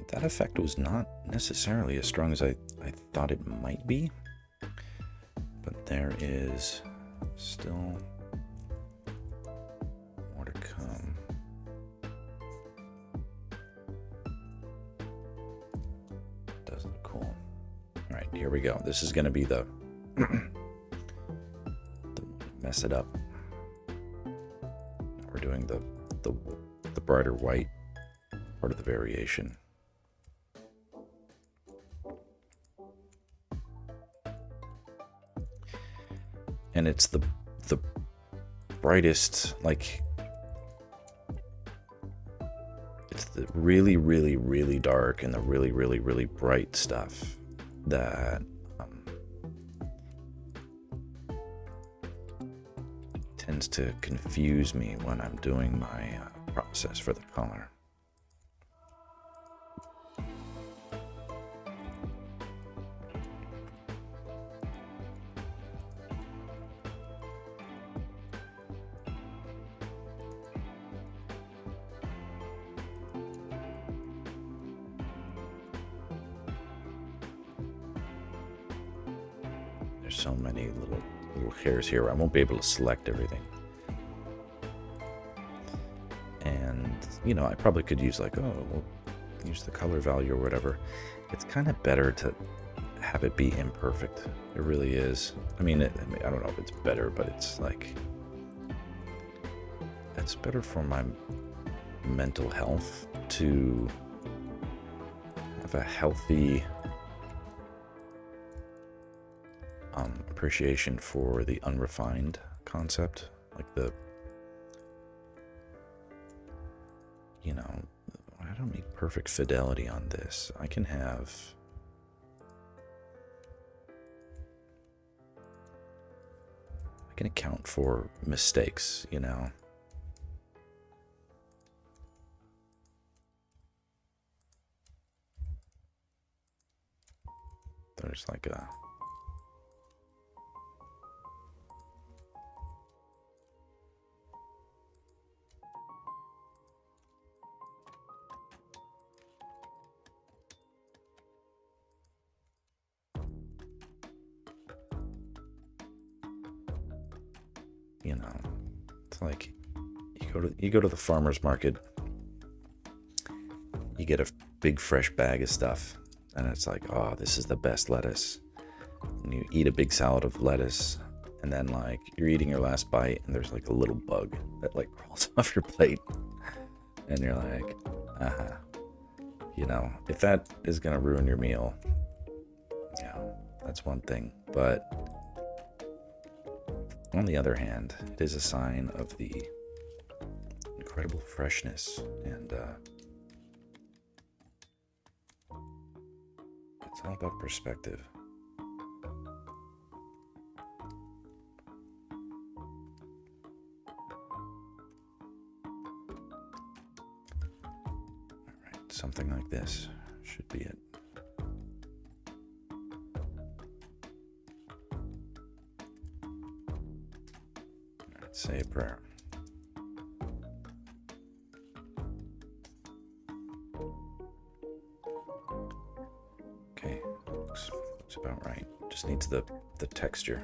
That effect was not necessarily as strong as I thought it might be, but there is still more to come. Does look cool. All right, here we go. This is going to be the mess it up. We're doing the brighter white part of the variation. And it's the brightest, like, it's the really, really, really dark and the really, really, really bright stuff that tends to confuse me when I'm doing my process for the color. So many little hairs here. I won't be able to select everything. And, you know, I probably could use like, oh, we'll use the color value or whatever. It's kind of better to have it be imperfect. It really is. I mean, I don't know if it's better, but it's like, it's better for my mental health to have a healthy appreciation for the unrefined concept, like the, you know, I don't need perfect fidelity on this. I can account for mistakes, you know. There's like a you know, it's like you go to the farmer's market, you get a big fresh bag of stuff, and it's like, oh, this is the best lettuce. And you eat a big salad of lettuce, and then like you're eating your last bite, and there's like a little bug that like crawls off your plate, and you're like, you know, if that is gonna ruin your meal, yeah, that's one thing. But on the other hand, it is a sign of the incredible freshness, and it's all about perspective. All right, something like this should be it. All right, say a prayer. Okay, looks about right. Just needs the texture.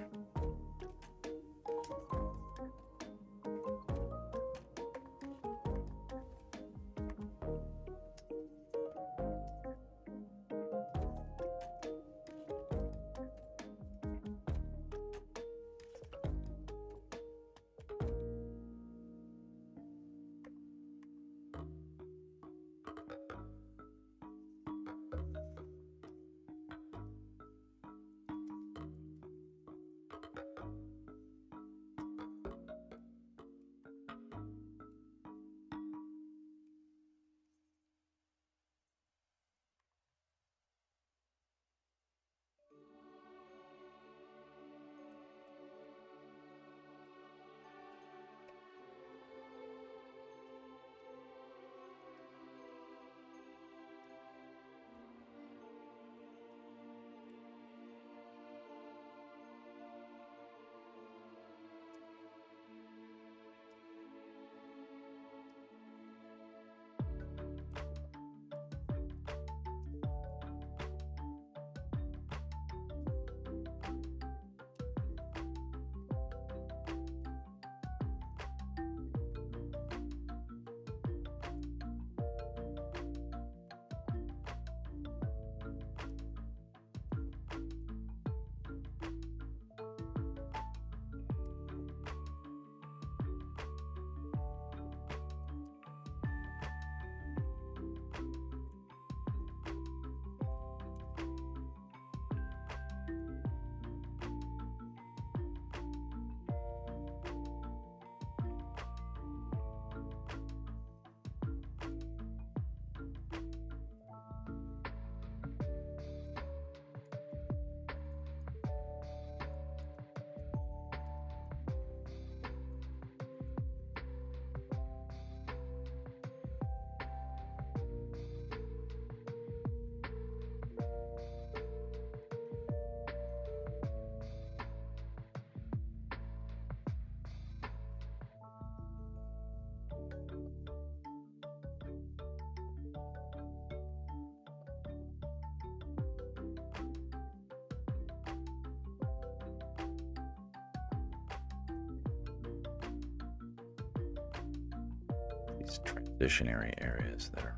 These transitionary areas that are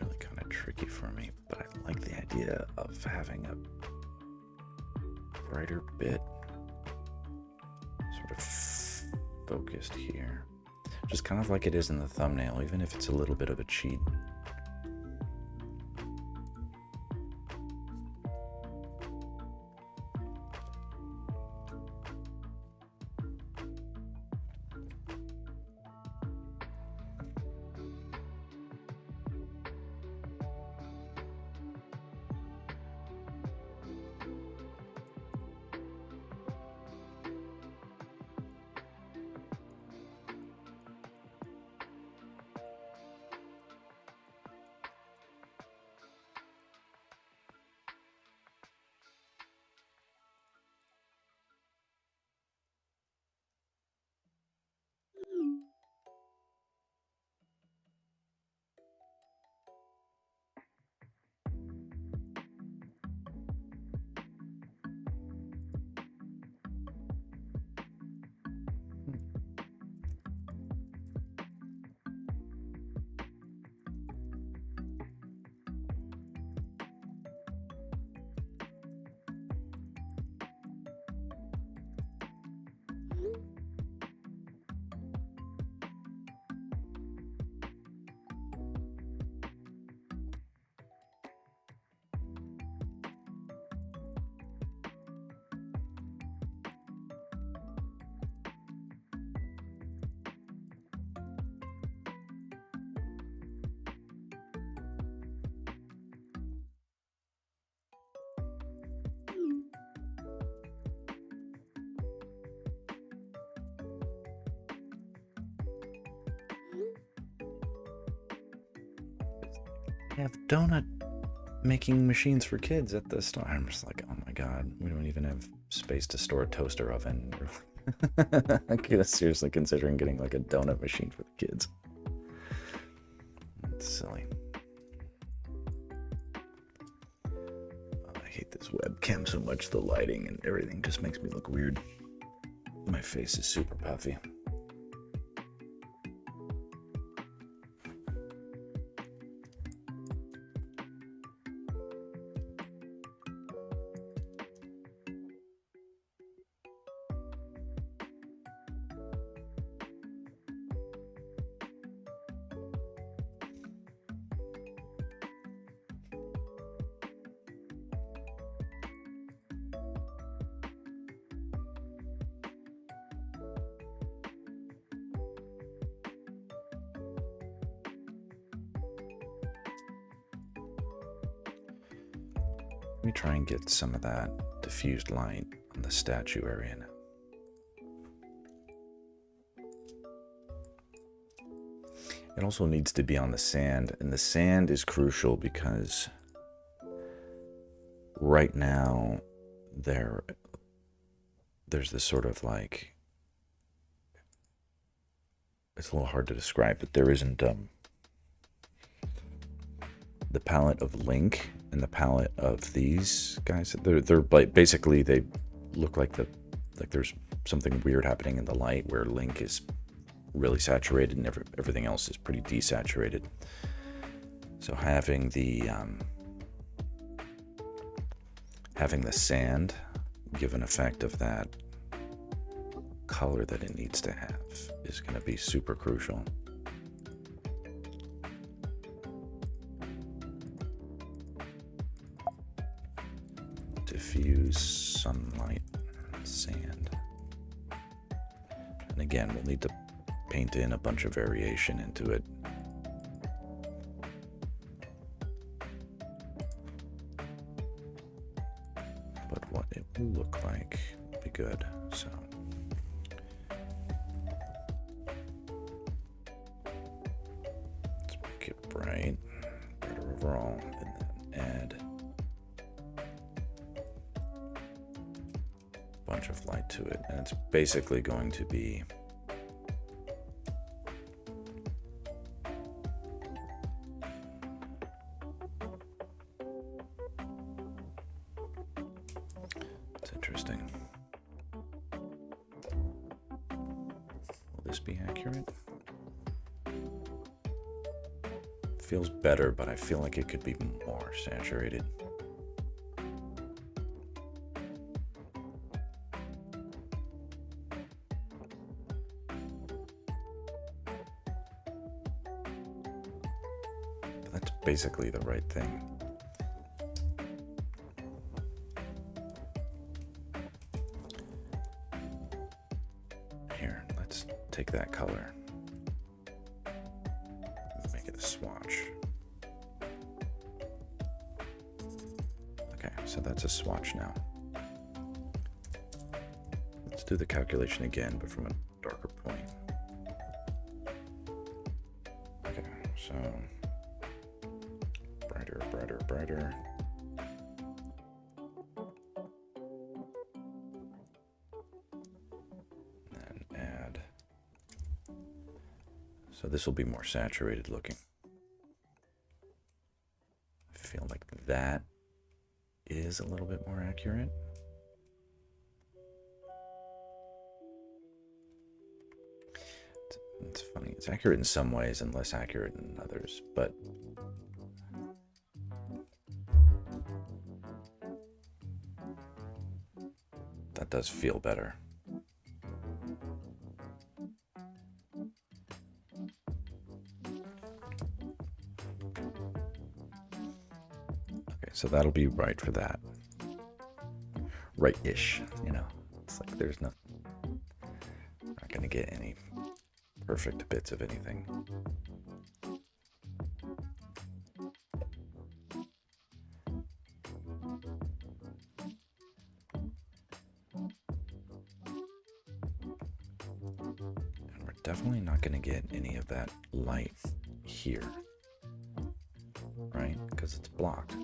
really kind of tricky for me, but I like the idea of having a brighter bit sort of focused here, just kind of like it is in the thumbnail, even if it's a little bit of a cheat. They have donut making machines for kids at the store. I'm just like, oh my god, we don't even have space to store a toaster oven. I'm seriously considering getting like a donut machine for the kids. It's silly. I hate this webcam so much. The lighting and everything just makes me look weird. My face is super puffy. Let me try and get some of that diffused light on the statue area now. It also needs to be on the sand, and the sand is crucial because right now there's this sort of like, it's a little hard to describe, but there isn't the palette of Link and the palette of these guys. They're basically, they look like there's something weird happening in the light where Link is really saturated and everything else is pretty desaturated. So having the sand give an effect of that color that it needs to have is going to be super crucial. Diffuse sunlight, sand. And again, we'll need to paint in a bunch of variation into it. But what it will look like will be good. So let's make it bright, brighter overall, and then add a bunch of light to it. And it's basically going to be interesting. Will this be accurate? Feels better, but I feel like it could be more saturated. That's basically the right thing. Take that color, make it a swatch. Okay, so that's a swatch now. Let's do the calculation again, but from a darker point. Okay, so brighter, brighter, brighter. So this will be more saturated looking. I feel like that is a little bit more accurate. It's funny, it's accurate in some ways and less accurate in others, but that does feel better. So that'll be right for that. Right-ish, you know. It's like there's nothing. Not gonna get any perfect bits of anything. And we're definitely not gonna get any of that light here. Right? because it's blocked.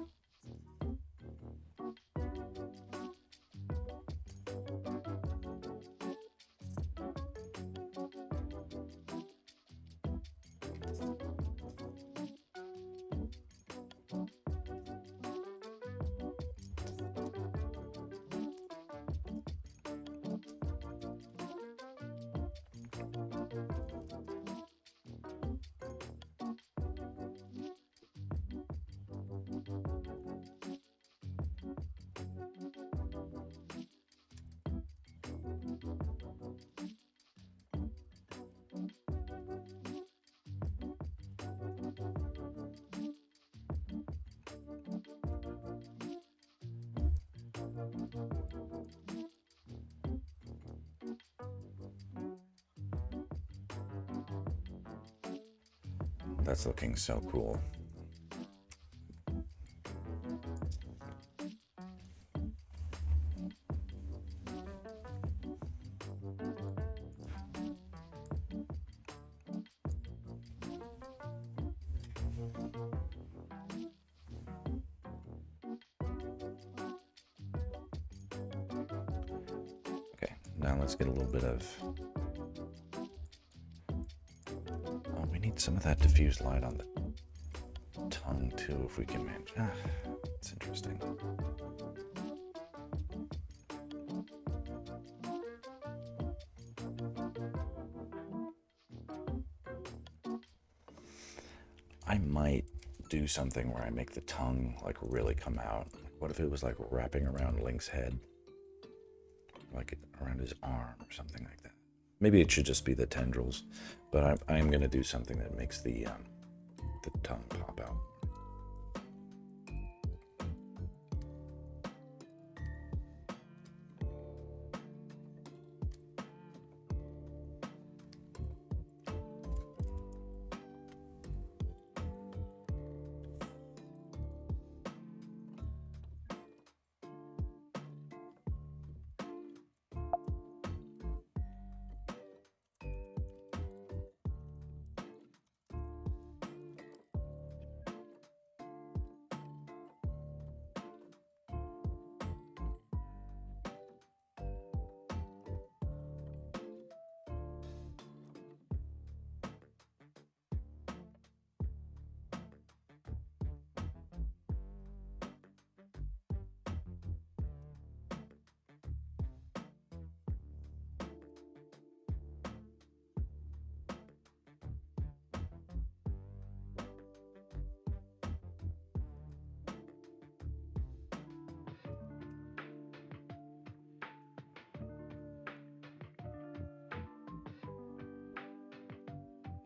That's looking so cool. Okay, now let's get a little bit of... Oh, we need some of that diffused light on the tongue too, if we can manage. Ah, it's interesting. I might do something where I make the tongue like really come out. What if it was like wrapping around Link's head? Like around his arm or something like that. Maybe it should just be the tendrils, but I'm going to do something that makes the tongue pop out.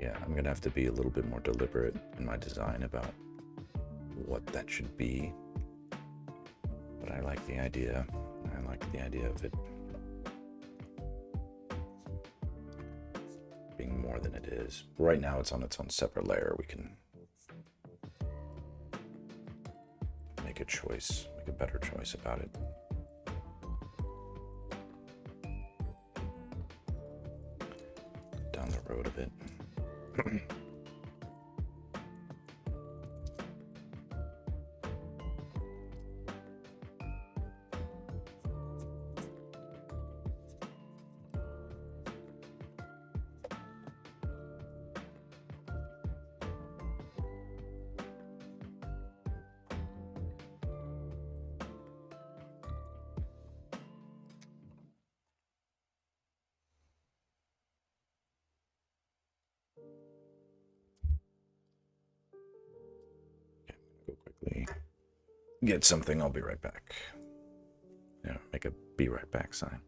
Yeah, I'm gonna have to be a little bit more deliberate in my design about what that should be. But I like the idea. I like the idea of it being more than it is. Right now it's on its own separate layer. We can make a choice, make a better choice about it. Down the road a bit. Go quickly get something. I'll be right back. Yeah, make a be right back sign.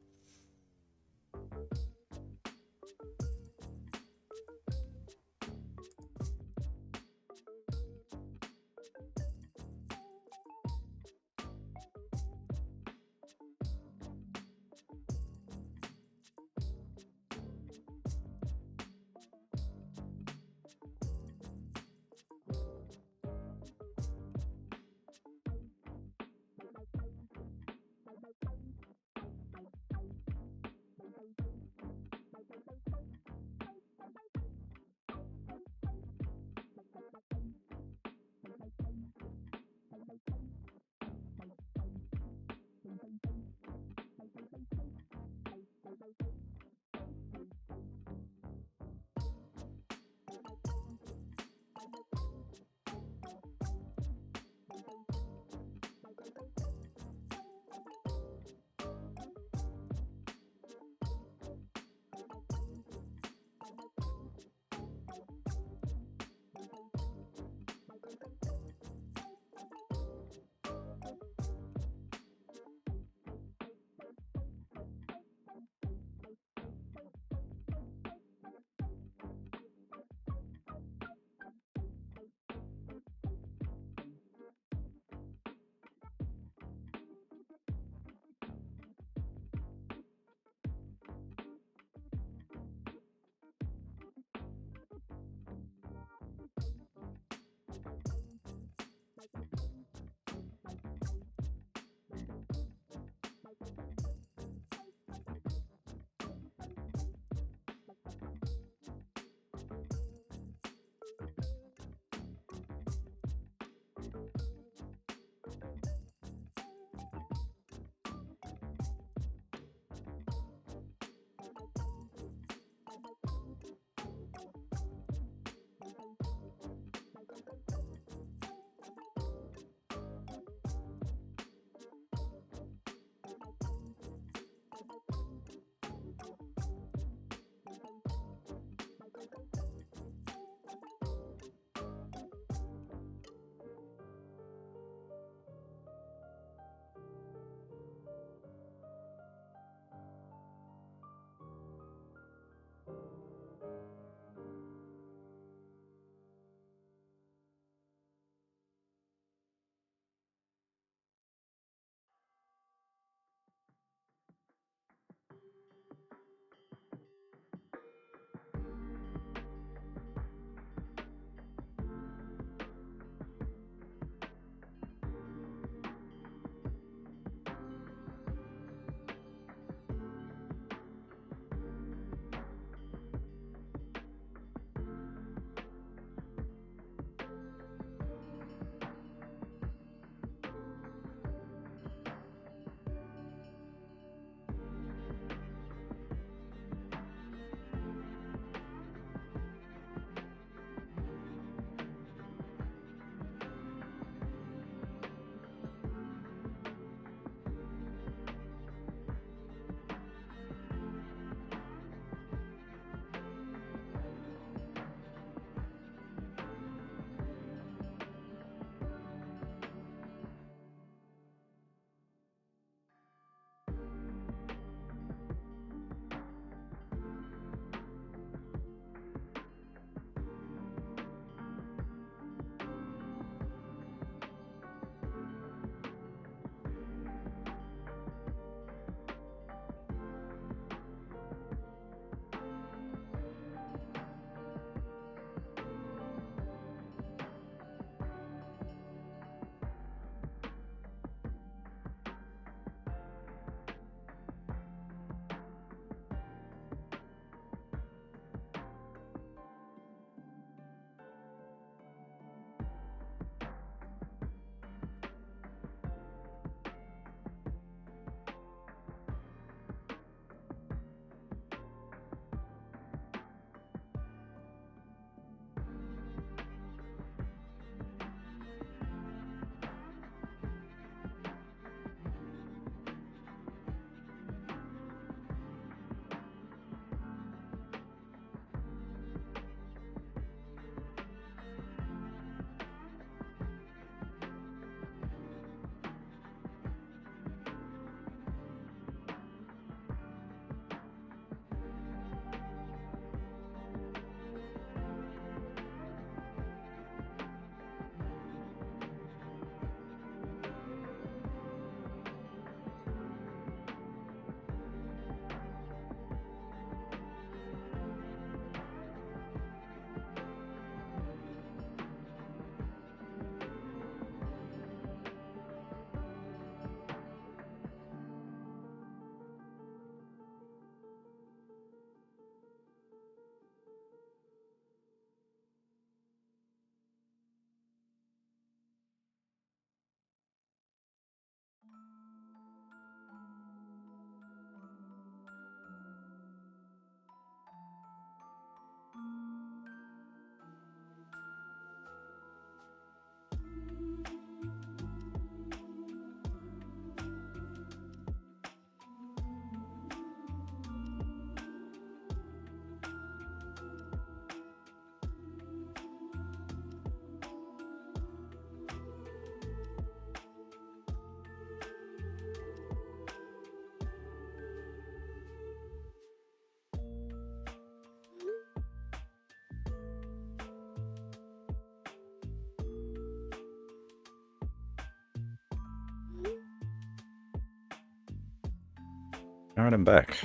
All right, I'm back.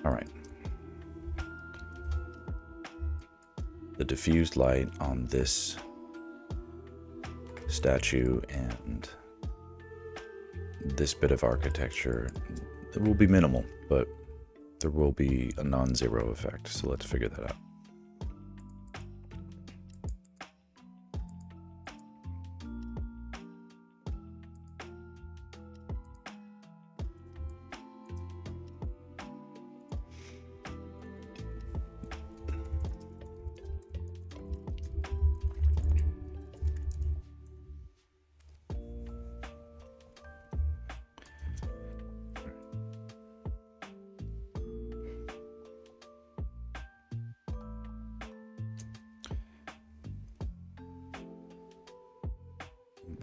All right. The diffused light on this statue and this bit of architecture, it will be minimal, but there will be a non-zero effect. So let's figure that out.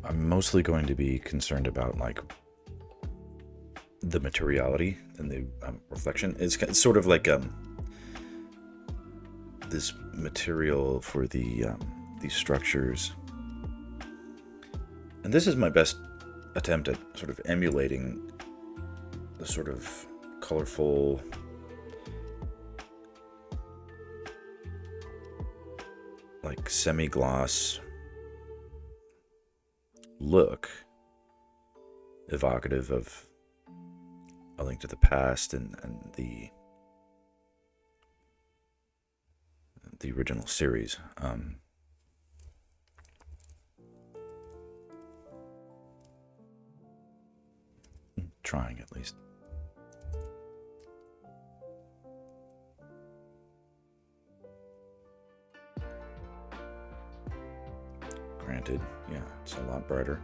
I'm mostly going to be concerned about like the materiality and the reflection. It's sort of like this material for the these structures, and this is my best attempt at sort of emulating the sort of colorful, like semi-gloss look evocative of A Link to the Past and the original series. Trying at least. Granted, yeah, it's a lot brighter.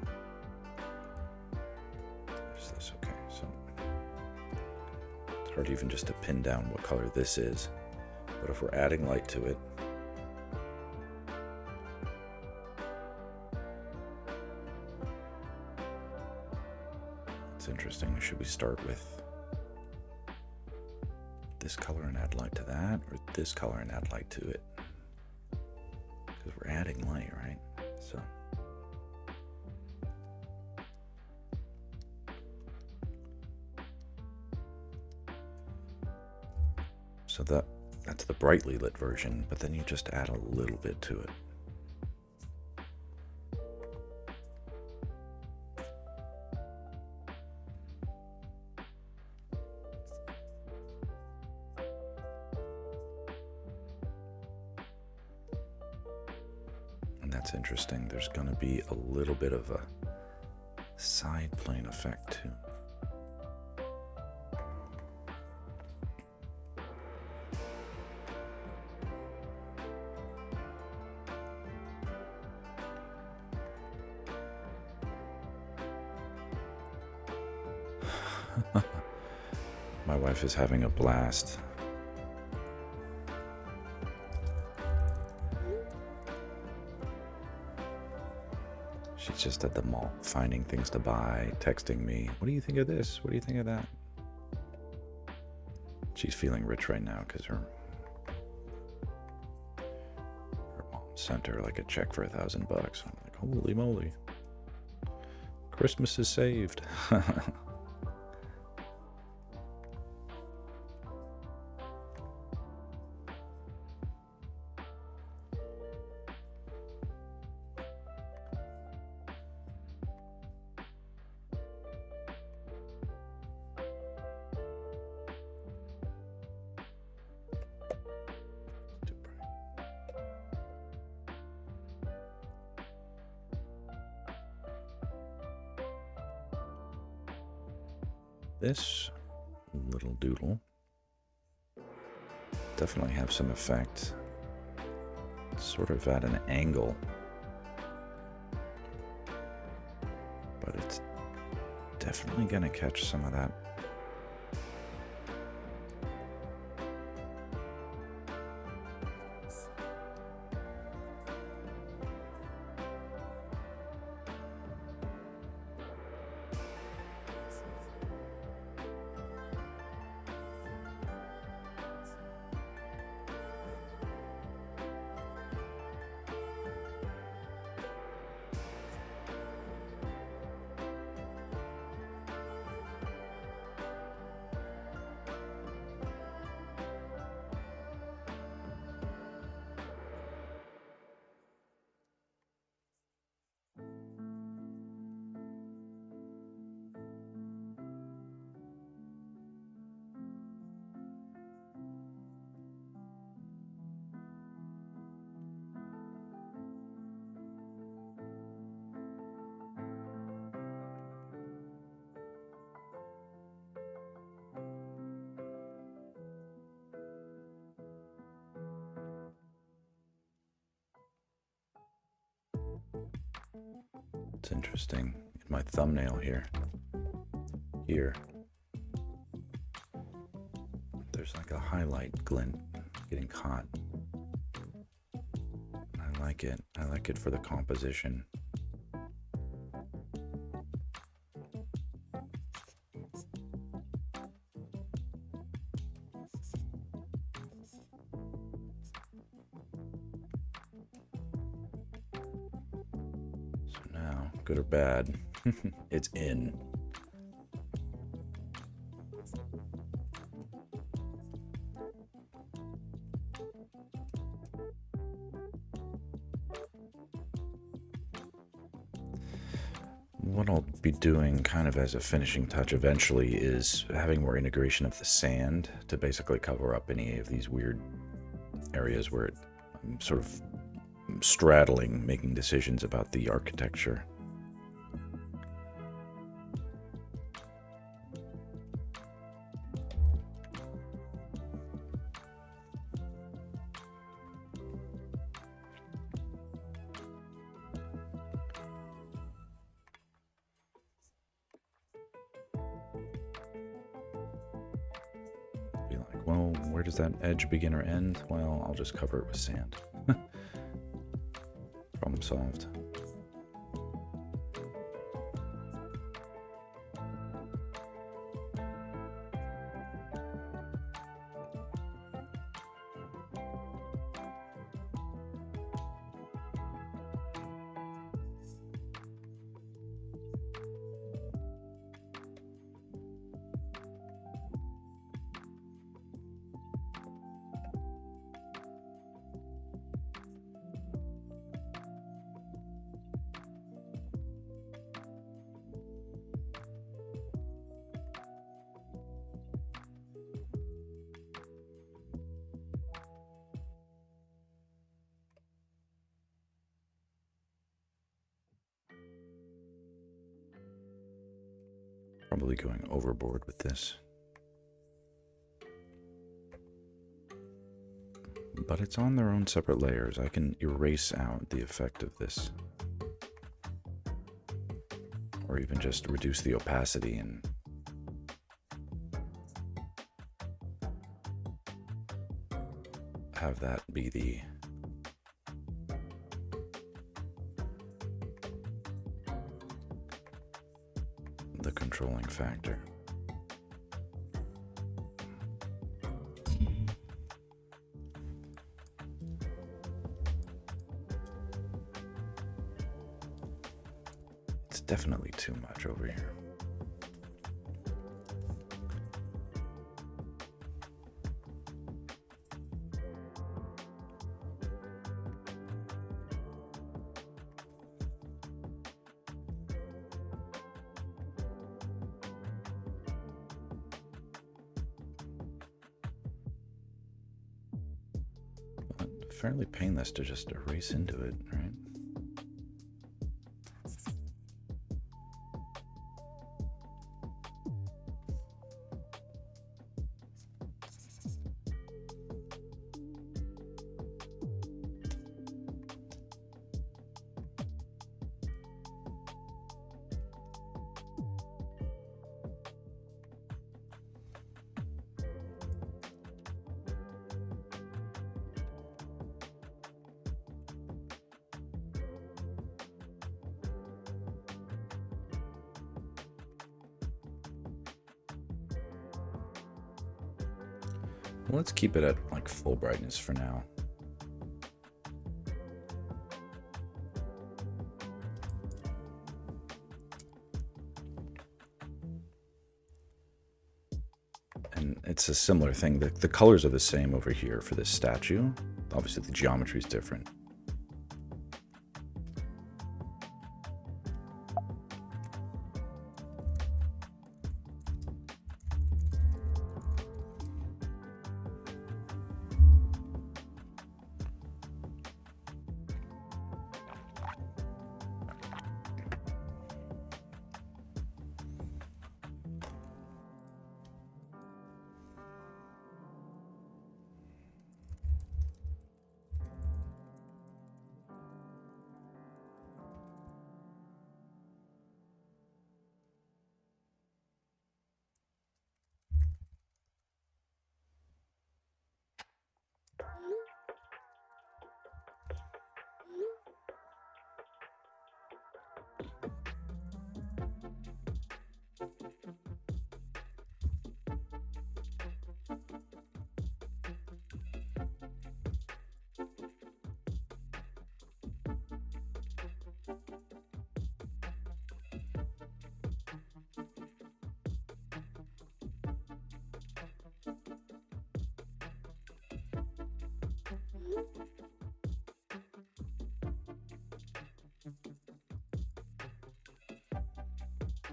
Is this okay? So it's hard even just to pin down what color this is, but if we're adding light to it, it's interesting. Should we start with this color and add light to that, or this color and add light to it? Because we're adding light, right? So that's the brightly lit version, but then you just add a little bit to it. And that's interesting. There's going to be a little bit of a side plane effect too. My wife is having a blast. She's just at the mall finding things to buy, texting me, "What do you think of this? What do you think of that?" She's feeling rich right now because her mom sent her like a check for $1,000. I'm like, holy moly. Christmas is saved. This little doodle definitely have some effect, sort of at an angle, but it's definitely gonna catch some of that. It's interesting. In my thumbnail here. Here. There's like a highlight glint getting caught. I like it. I like it for the composition. So now, good or bad, it's in. What I'll be doing kind of as a finishing touch eventually is having more integration of the sand to basically cover up any of these weird areas where I'm sort of straddling, making decisions about the architecture. Well, where does that edge begin or end? Well, I'll just cover it with sand. Problem solved. Probably going overboard with this. But it's on their own separate layers. I can erase out the effect of this. Or even just reduce the opacity and have that be the controlling factor. It's definitely too much over here. Fairly painless to just erase into it, right? Let's keep it at like full brightness for now. And it's a similar thing. The colors are the same over here for this statue. Obviously the geometry is different.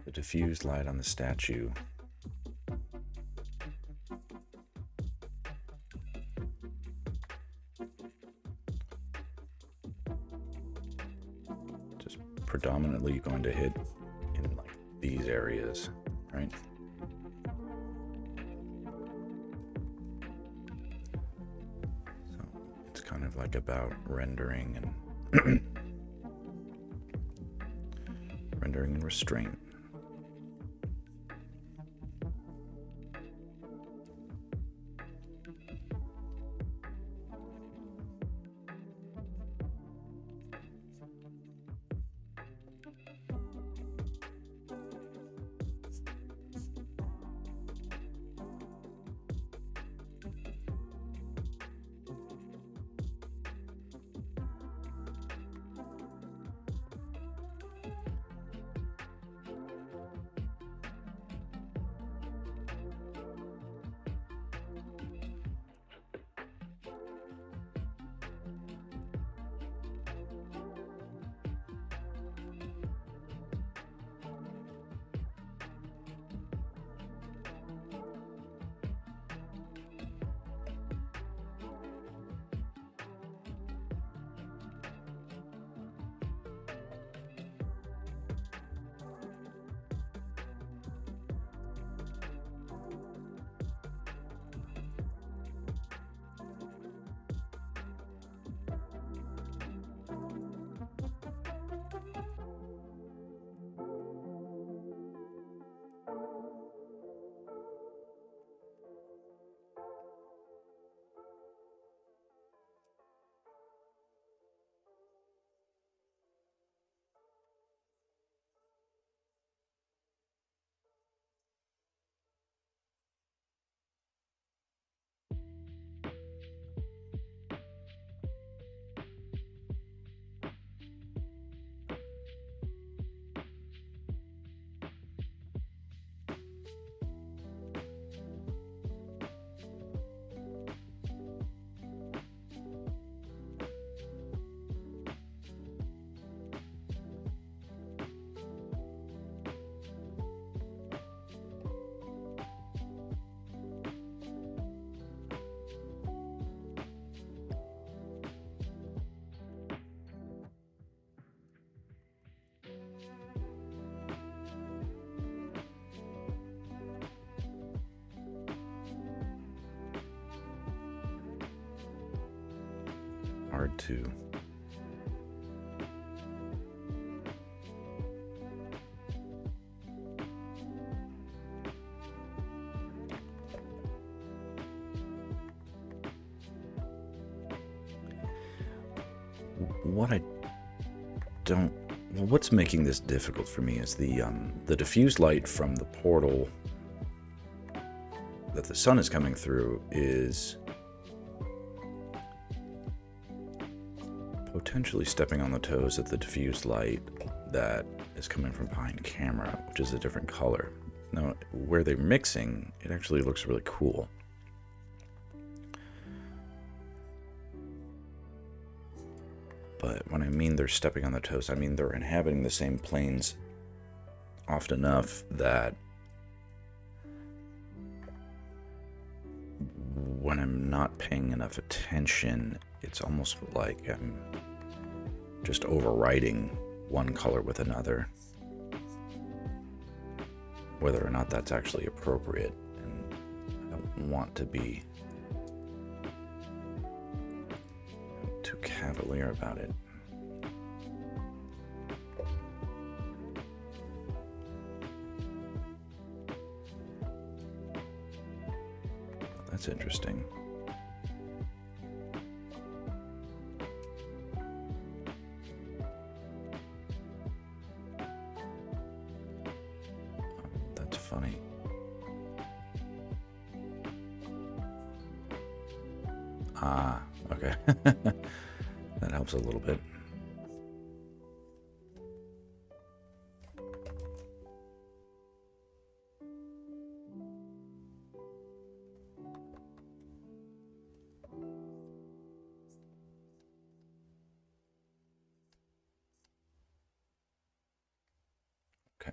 The diffused light on the statue. Just predominantly going to hit in like these areas, right? So it's kind of like about rendering and rendering and restraint. Hard to what I don't well, what's making this difficult for me is the diffused light from the portal that the sun is coming through is potentially stepping on the toes of the diffused light that is coming from behind camera, which is a different color. Now, where they're mixing, it actually looks really cool. But when I mean they're stepping on the toes, I mean they're inhabiting the same planes often enough that when I'm not paying enough attention, it's almost like I'm just overwriting one color with another, whether or not that's actually appropriate. And I don't want to be too cavalier about it. That's interesting. funny. Ah, okay. That helps a little bit. Okay.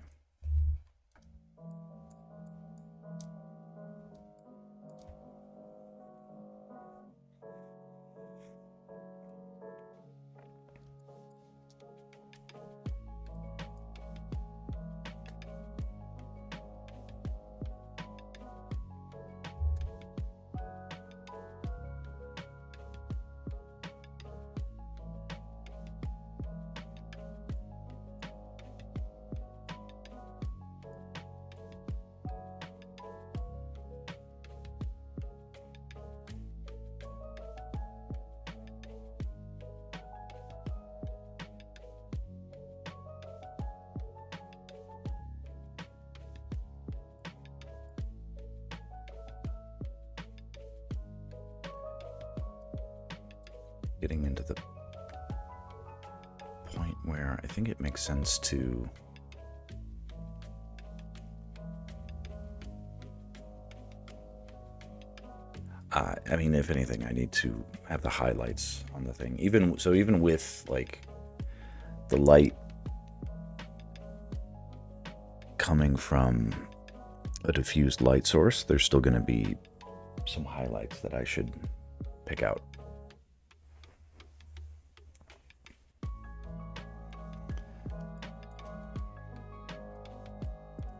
Getting into the point where I think it makes sense to I mean, if anything, I need to have the highlights on the thing. Even with like the light coming from a diffused light source, there's still going to be some highlights that I should pick out.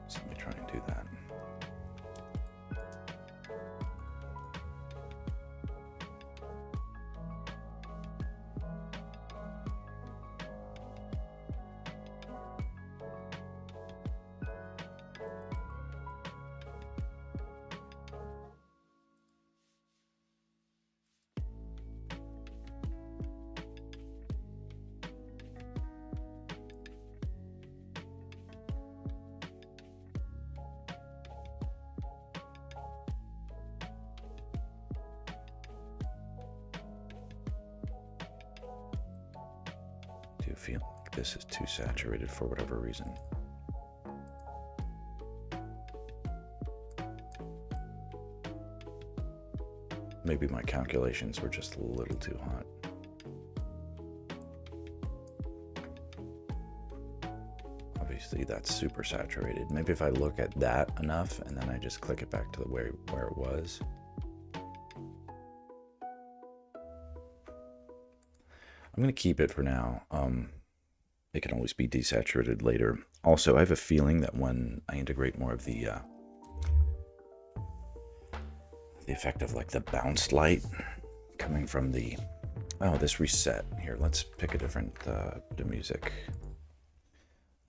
So let me try and do that. I do feel like this is too saturated for whatever reason. Maybe my calculations were just a little too hot. Obviously that's super saturated. Maybe if I look at that enough and then I just click it back to the where it was. I'm going to keep it for now. It can always be desaturated later. Also, I have a feeling that when I integrate more of the effect of like the bounce light coming from the, oh, this reset. Here, let's pick a different bit of music.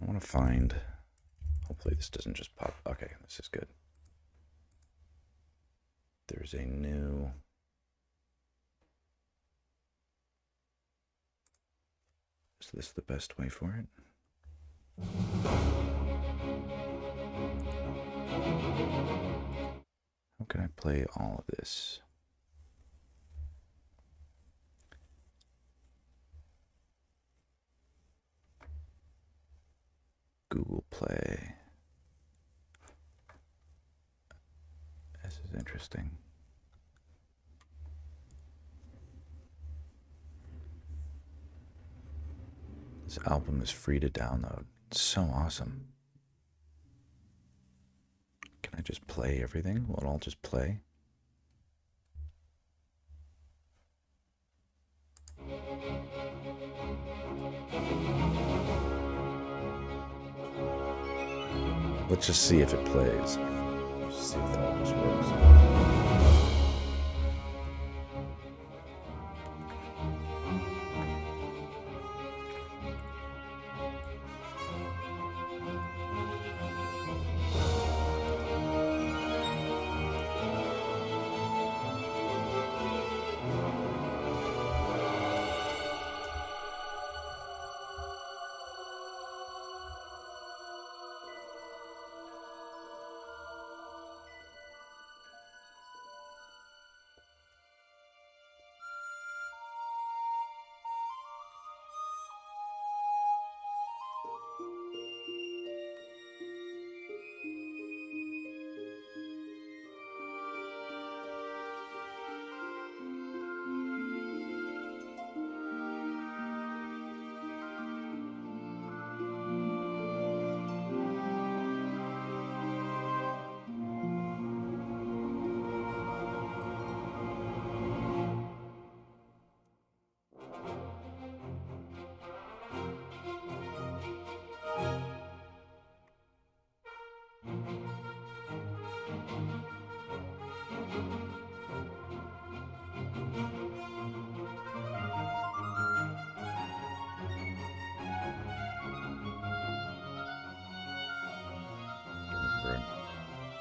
I want to find, hopefully this doesn't just pop. Okay, this is good. There's a new, is this the best way for it? How can I play all of this? Google Play. This is interesting. This album is free to download. It's so awesome. Can I just play everything? Will it all just play? Let's just see if it plays. Let's see if that all just works.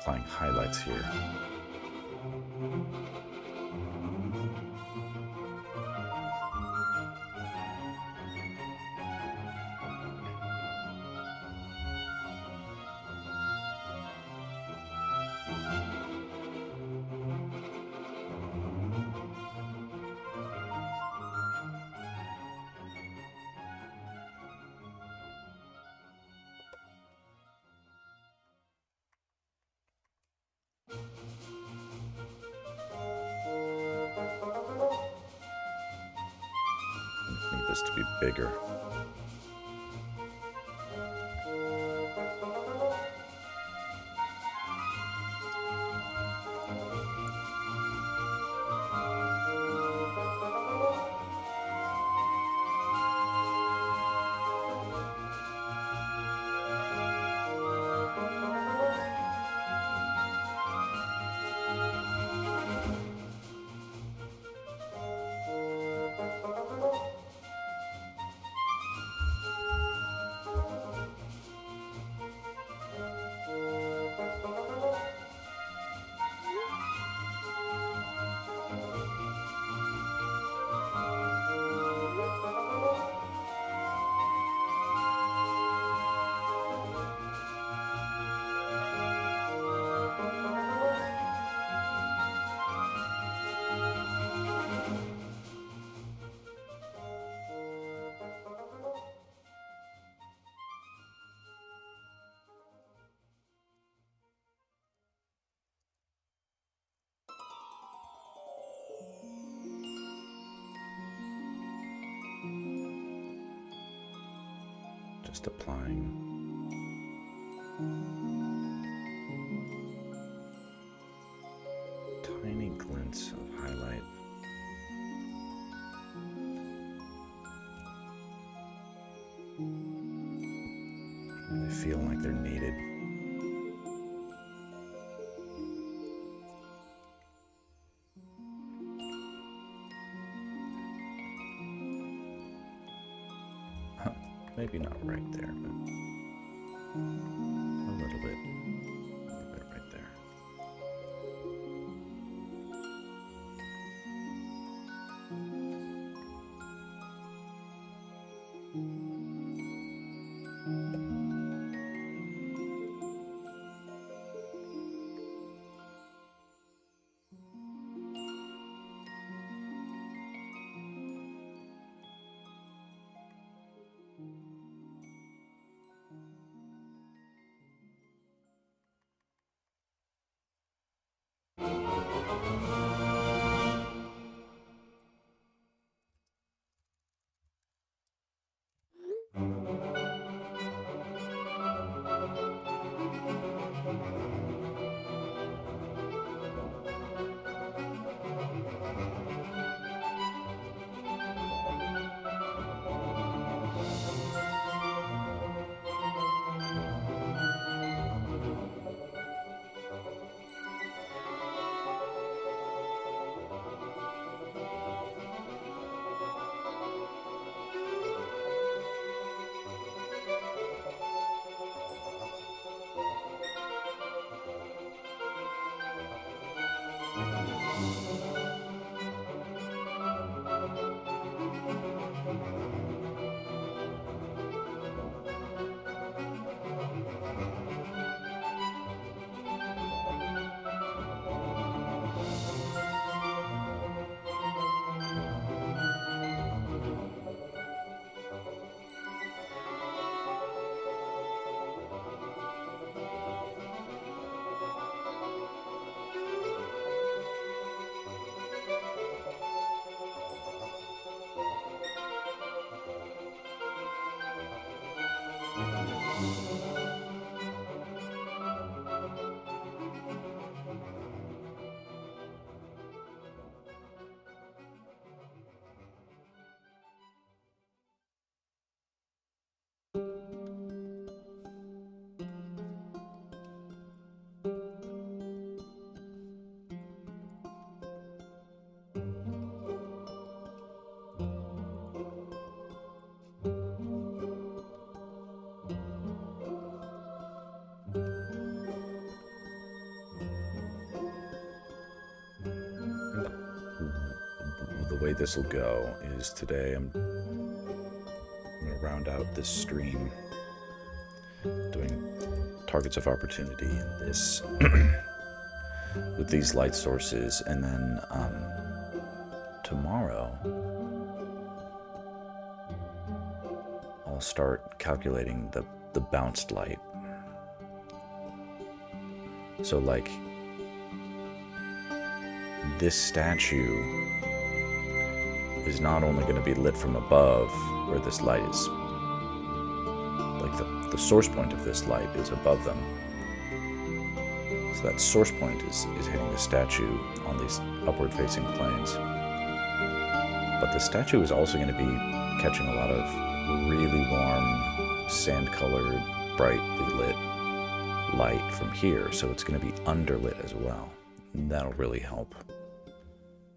applying highlights here. I need this to be bigger. Just applying tiny glints of highlight. They feel like they're needed. Maybe not right there, but a little bit right there. way this will go is today I'm going to round out this stream doing targets of opportunity in this with these light sources, and then tomorrow I'll start calculating the bounced light. So like this statue is not only going to be lit from above where this light is, like the source point of this light is above them. So that source point is hitting the statue on these upward facing planes. But the statue is also going to be catching a lot of really warm, sand-colored, brightly lit light from here, so it's going to be underlit as well. And that'll really help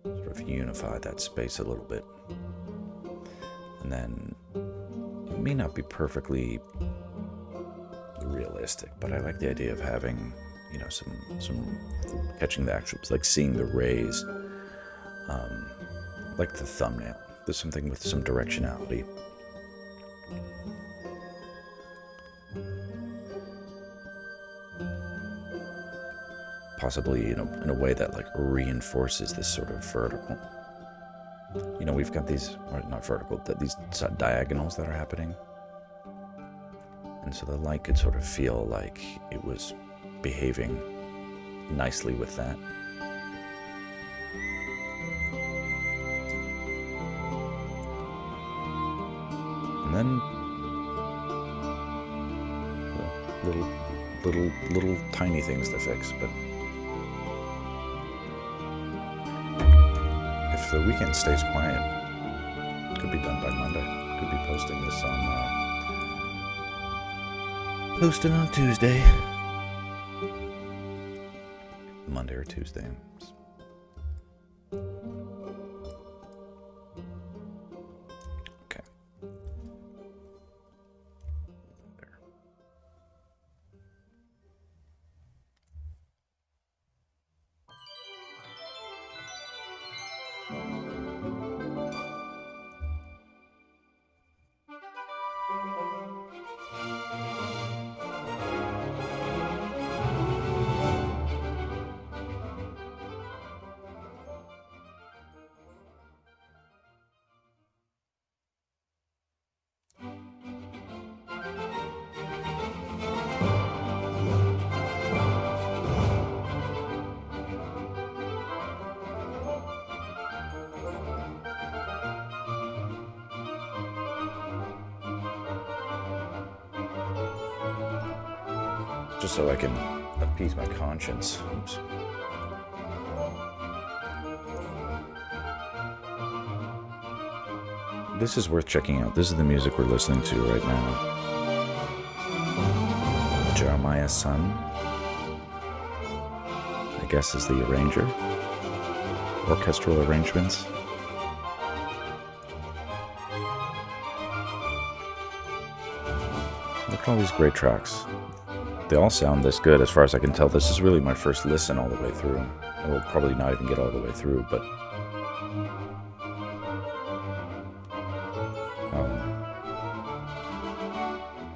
sort of unify that space a little bit. And then it may not be perfectly realistic, but I like the idea of having, you know, some catching the actual, like seeing the rays, like the thumbnail. There's something with some directionality. Possibly, you know, in a way that like reinforces this sort of vertical. You know, we've got these, or not vertical, these diagonals that are happening. And so the light could sort of feel like it was behaving nicely with that. And then little tiny things to fix, but if the weekend stays quiet, it could be done by Monday. Could be posting this on Tuesday. Monday or Tuesday. Okay. There. Just so I can appease my conscience. Oops. This is worth checking out. This is the music we're listening to right now. Jeremiah's son, I guess, is the arranger. Orchestral arrangements. Look at all these great tracks. They all sound this good as far as I can tell. This is really my first listen all the way through. I will probably not even get all the way through, but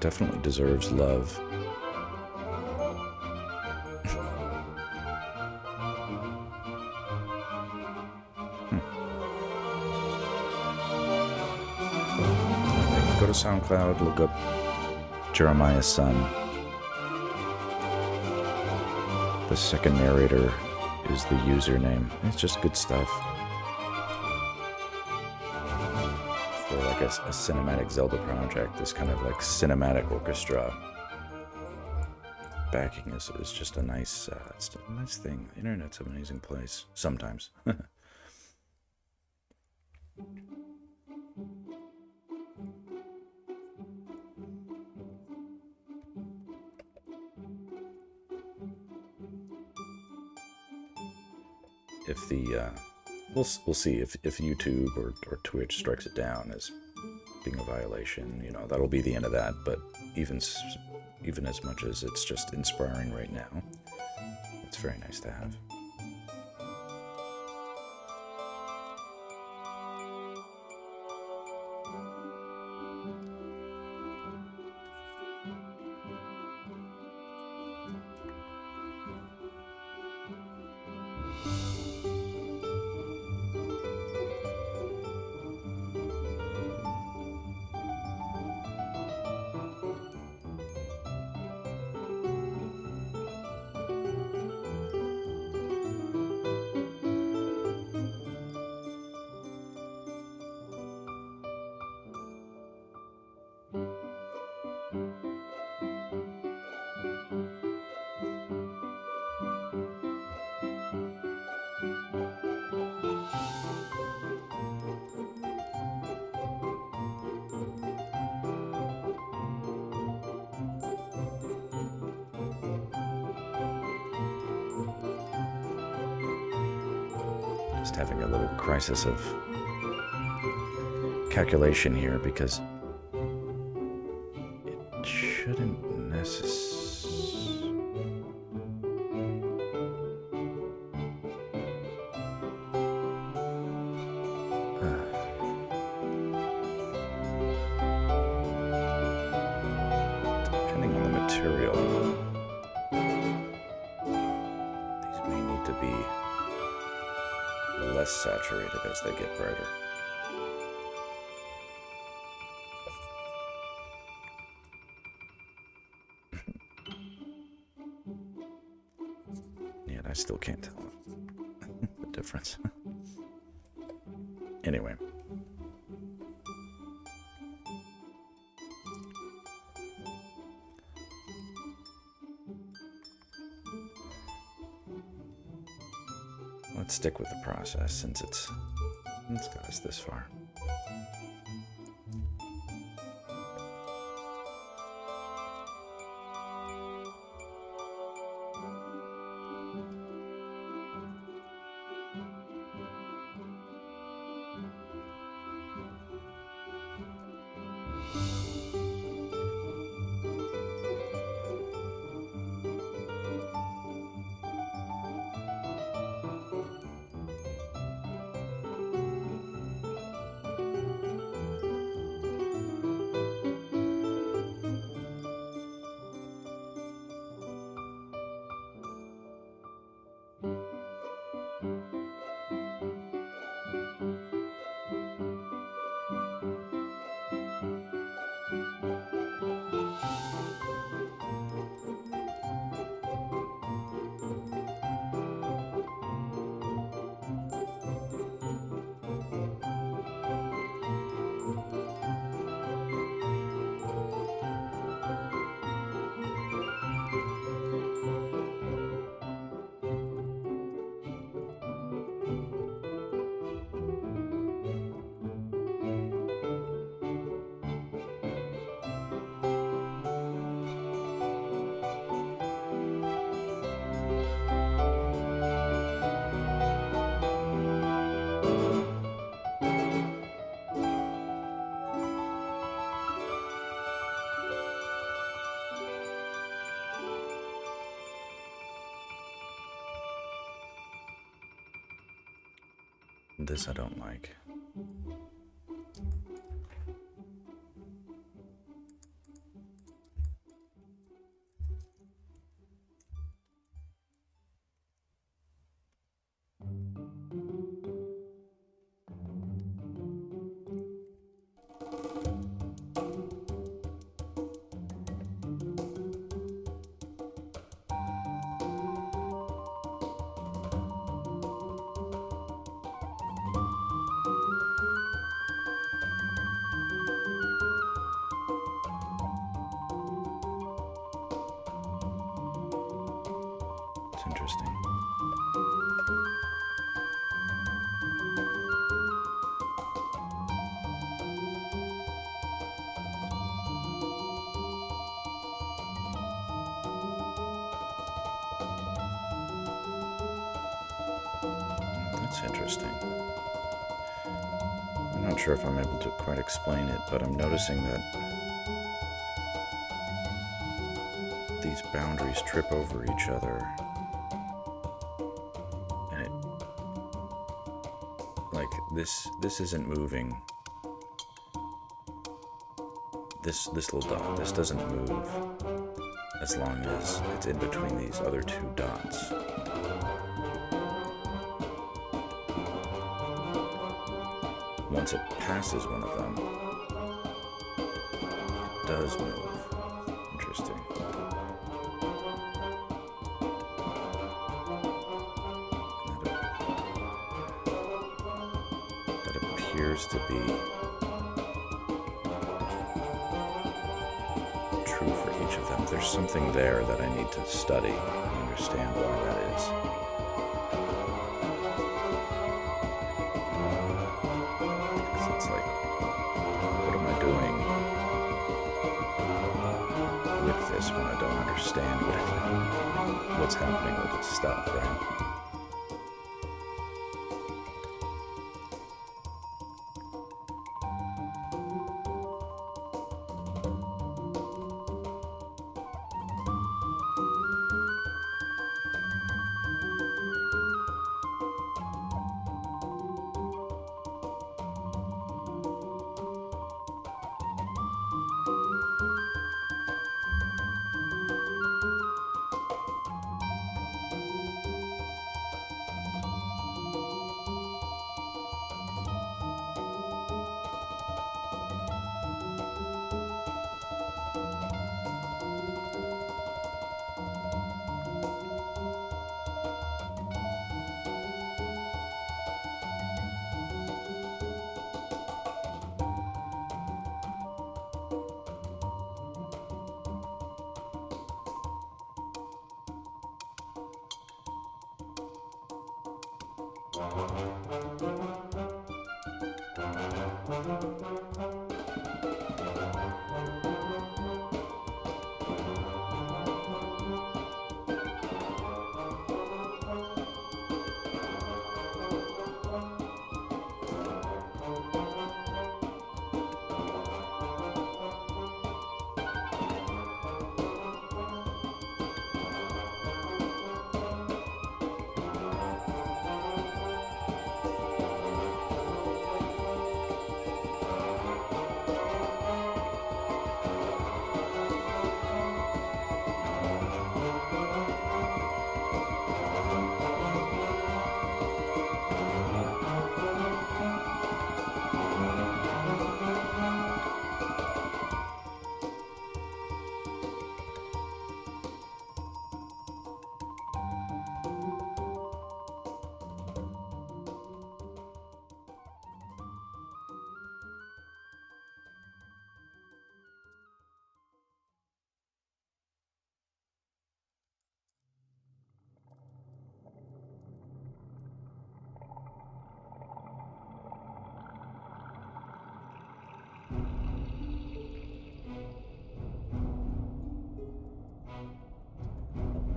definitely deserves love. Go to SoundCloud, look up Jeremiah's son. The second narrator is the username. It's just good stuff. For like a cinematic Zelda project, this kind of like cinematic orchestra backing is just a nice, it's a nice thing. The internet's an amazing place, sometimes. If the we'll see if YouTube or Twitch strikes it down as being a violation, you know, that'll be the end of that. But even as much as it's just inspiring right now, it's very nice to have. Just having a little crisis of calculation here because it shouldn't necessarily... Depending on the material, these may need to be less saturated as they get brighter. Yet I still can't tell the difference. Anyway. Let's stick with the process since it's got us this far. This I don't like. It's interesting. That's interesting. I'm not sure if I'm able to quite explain it, but I'm noticing that these boundaries trip over each other. And it, like, this isn't moving. This little dot, this doesn't move as long as it's in between these other two dots. Once it passes one of them, it does move. Interesting. That appears to be true for each of them. There's something there that I need to study and understand why that is. It's like, what am I doing with this when I don't understand what's happening with its stuff, right?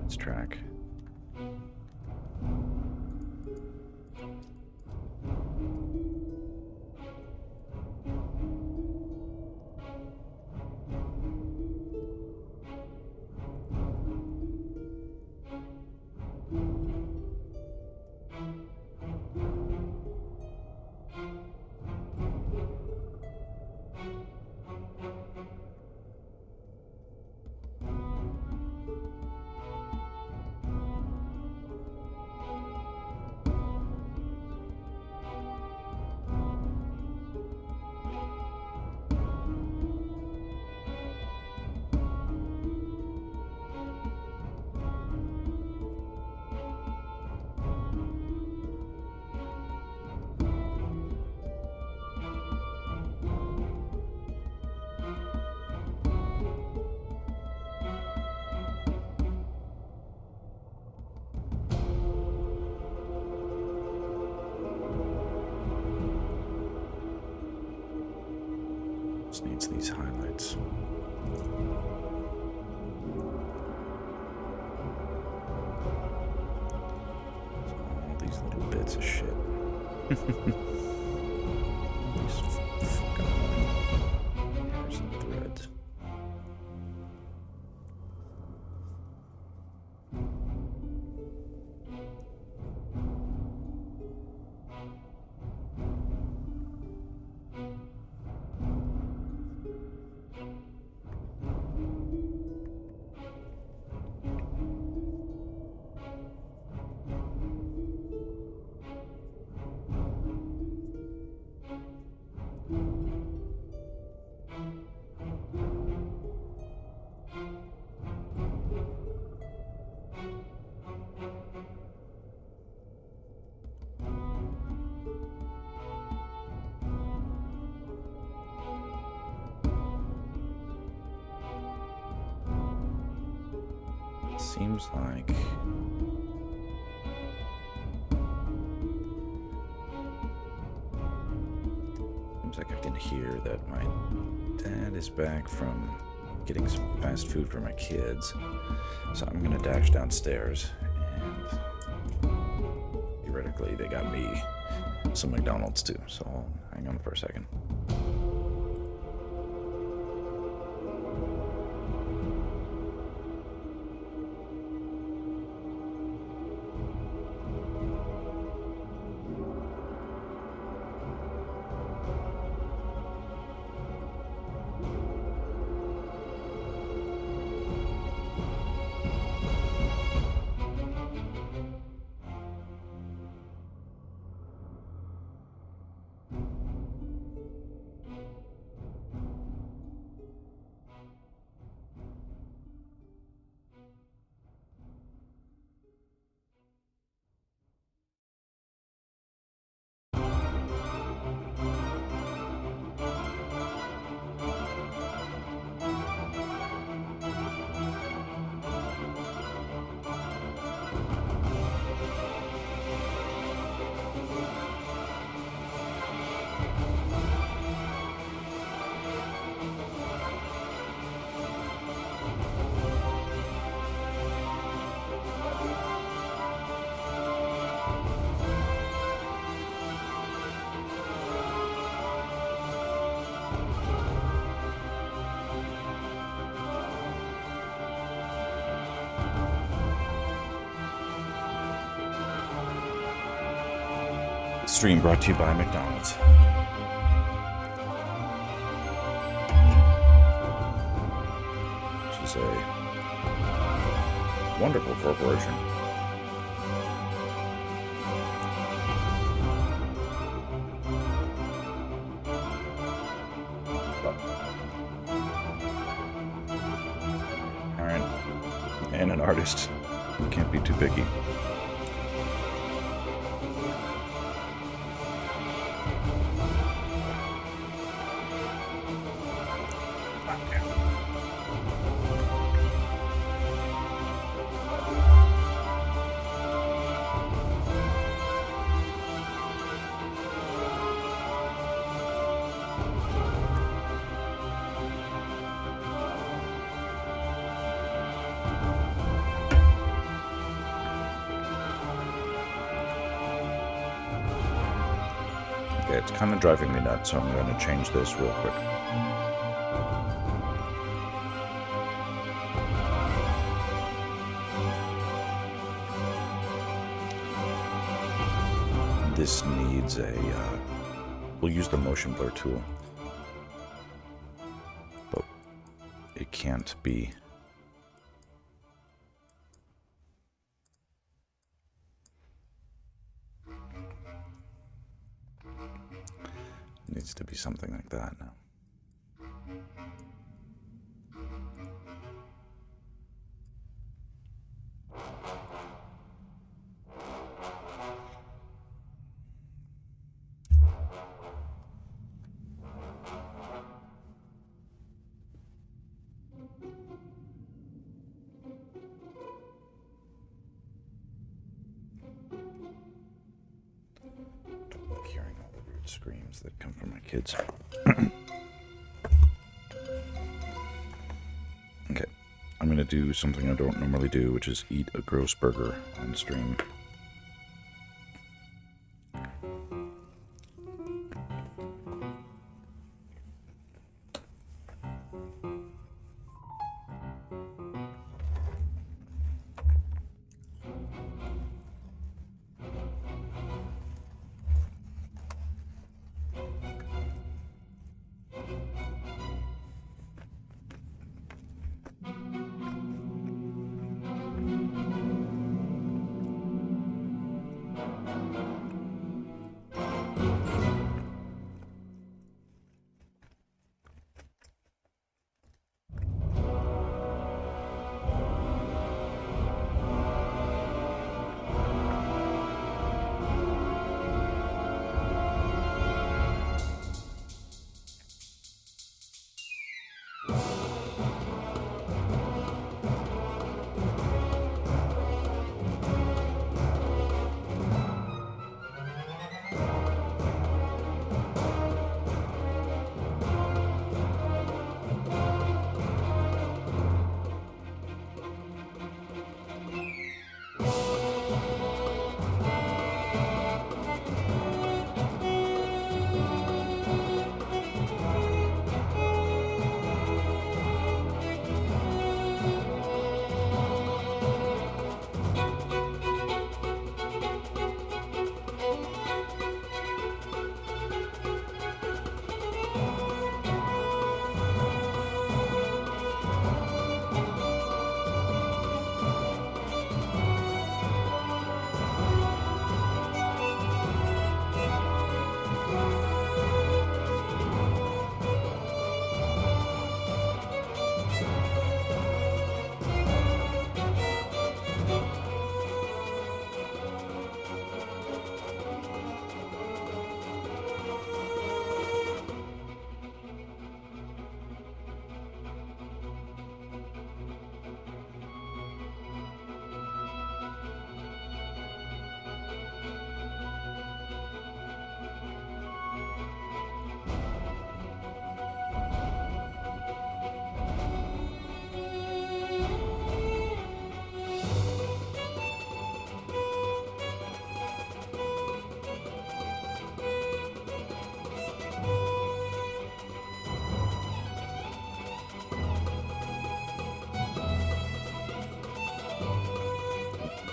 Let's track. Just needs these highlights. All these little bits of shit. These fucking hairs and threads. Seems like I can hear that my dad is back from getting some fast food for my kids. So I'm gonna dash downstairs and theoretically they got me some McDonald's too. So I'll hang on for a second. stream brought to you by McDonald's. Which is a wonderful corporation. Alright. And an artist. You can't be too picky. Okay, it's kind of driving me nuts, so I'm going to change this real quick. This needs a, we'll use the motion blur tool, but it can't be. It needs to be something like that now. Don't like hearing all the weird screams that come from my kids. Okay, I'm gonna do something I don't normally do, which is eat a gross burger on stream.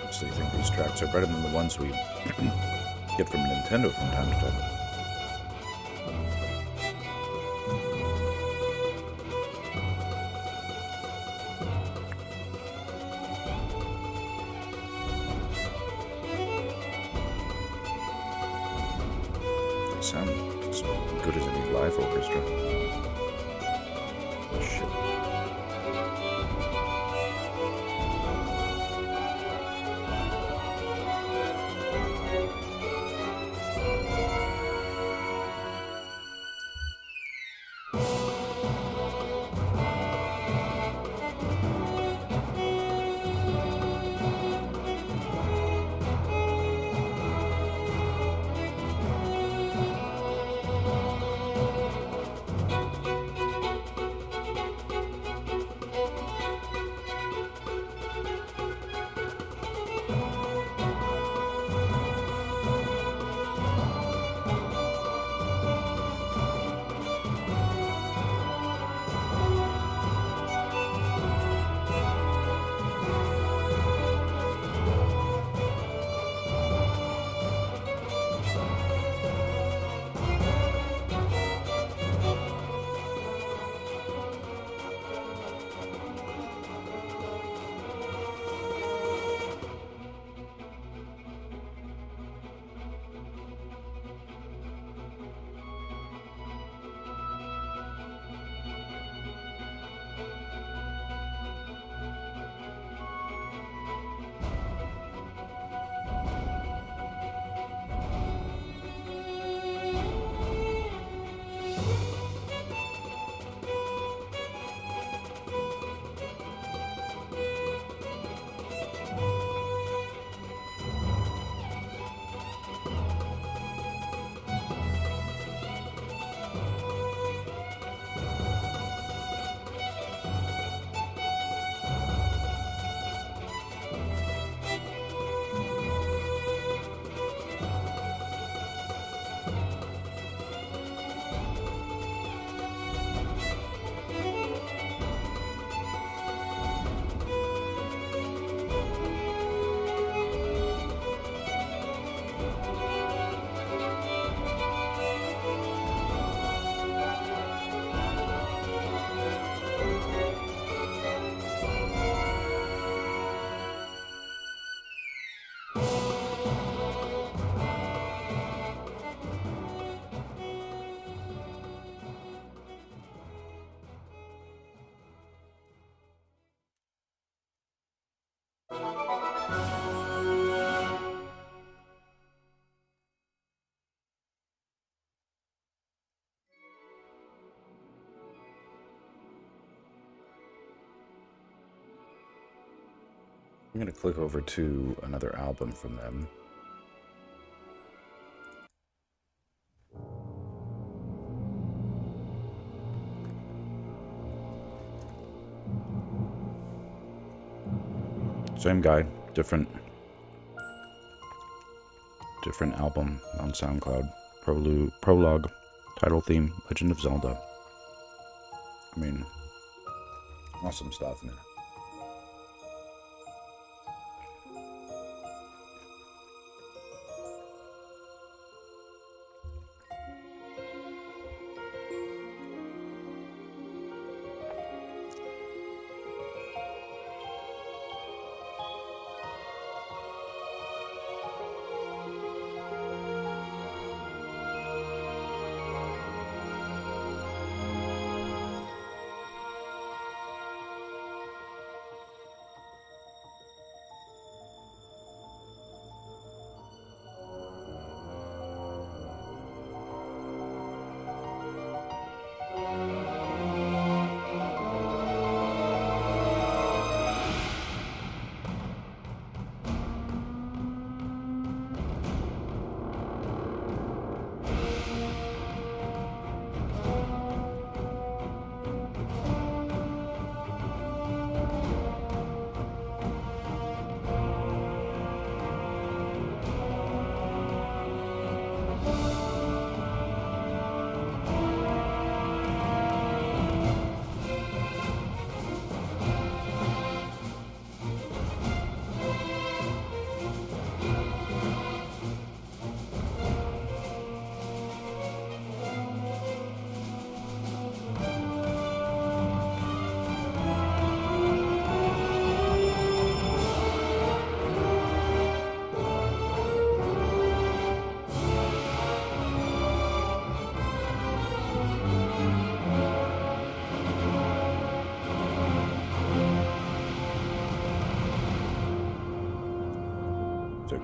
Actually, I think these tracks are better than the ones we get from Nintendo from time to time. They sound as good as any live orchestra. Shit. I'm going to click over to another album from them. Same guy, different album on SoundCloud. Prologue, title theme, Legend of Zelda. I mean, awesome stuff, man.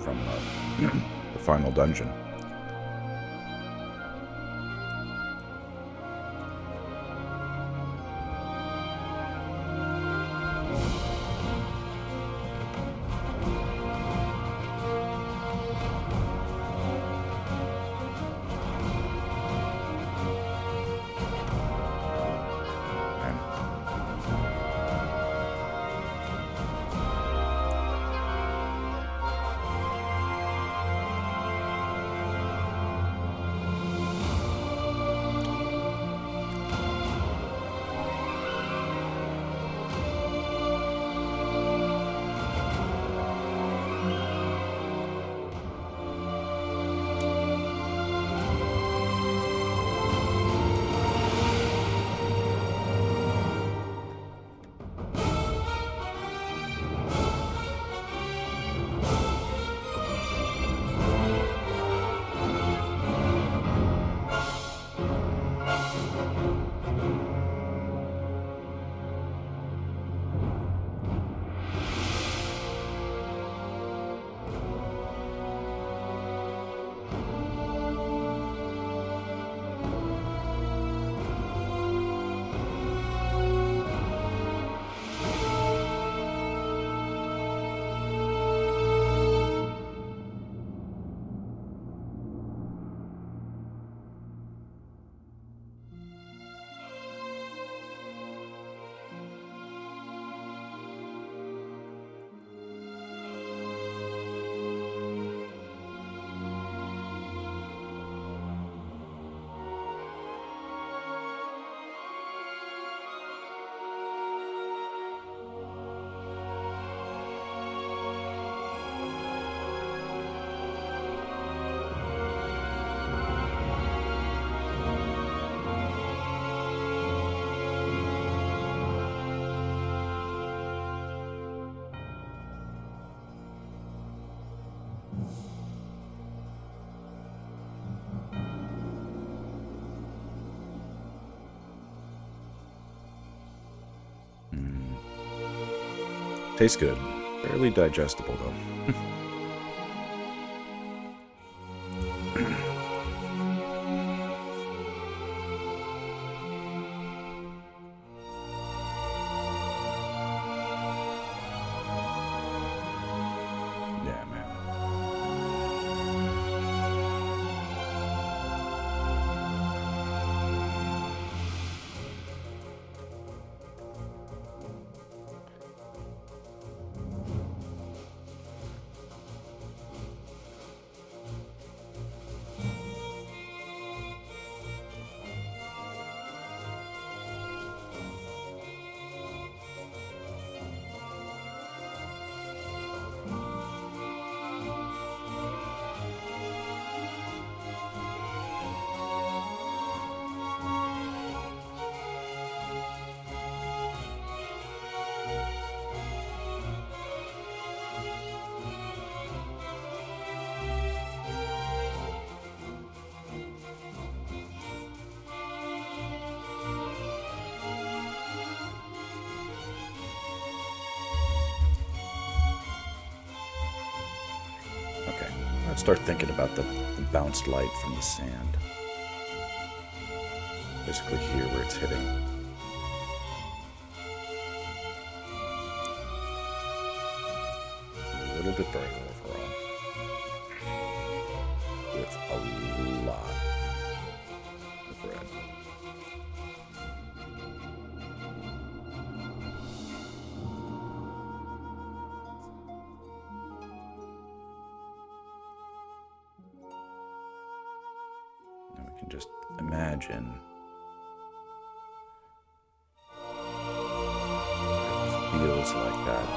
from the final dungeon. Tastes good. Barely digestible, though. Yeah, man. Let's start thinking about the bounced light from the sand. Basically here where it's hitting. A little bit brighter overall. With a lot of red. Just imagine it feels like that.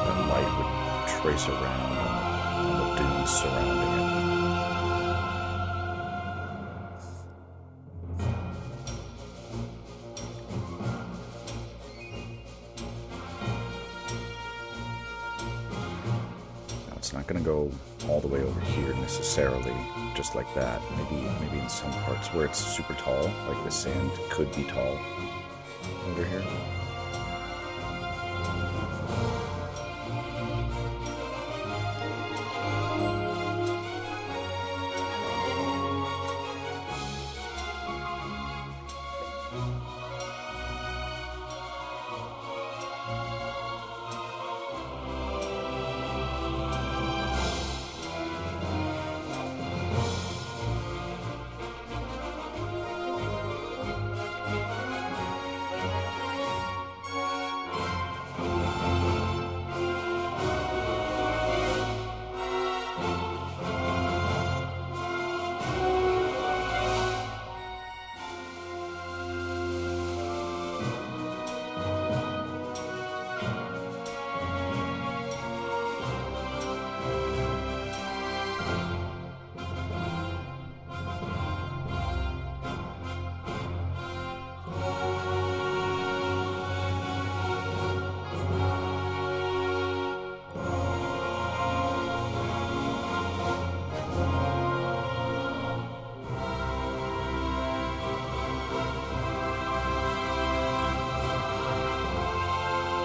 That light would trace around on the dunes surrounding it. Not going to go all the way over here necessarily, just like that. Maybe in some parts where it's super tall, like the sand could be tall. over here.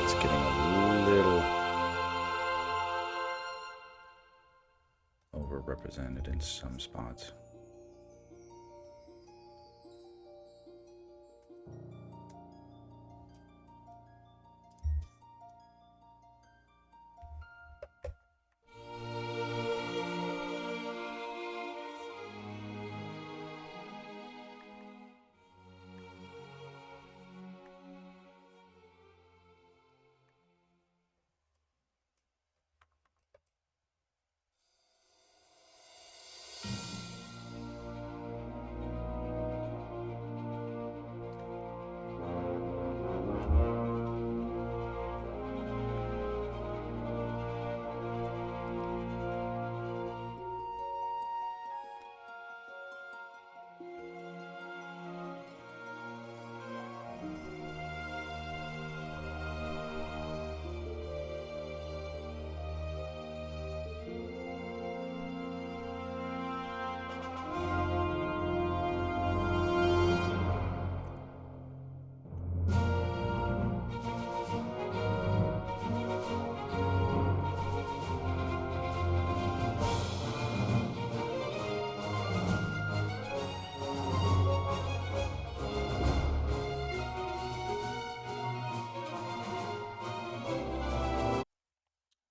It's getting a little overrepresented in some spots.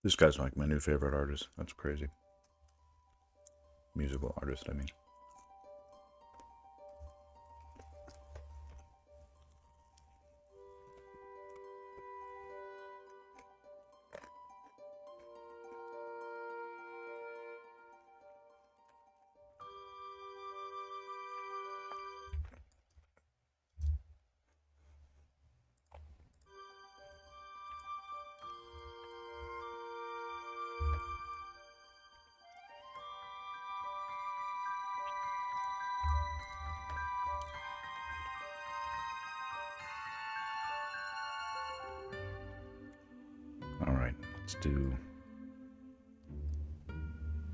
This guy's like my new favorite artist. That's crazy. Musical artist, I mean. All right, let's do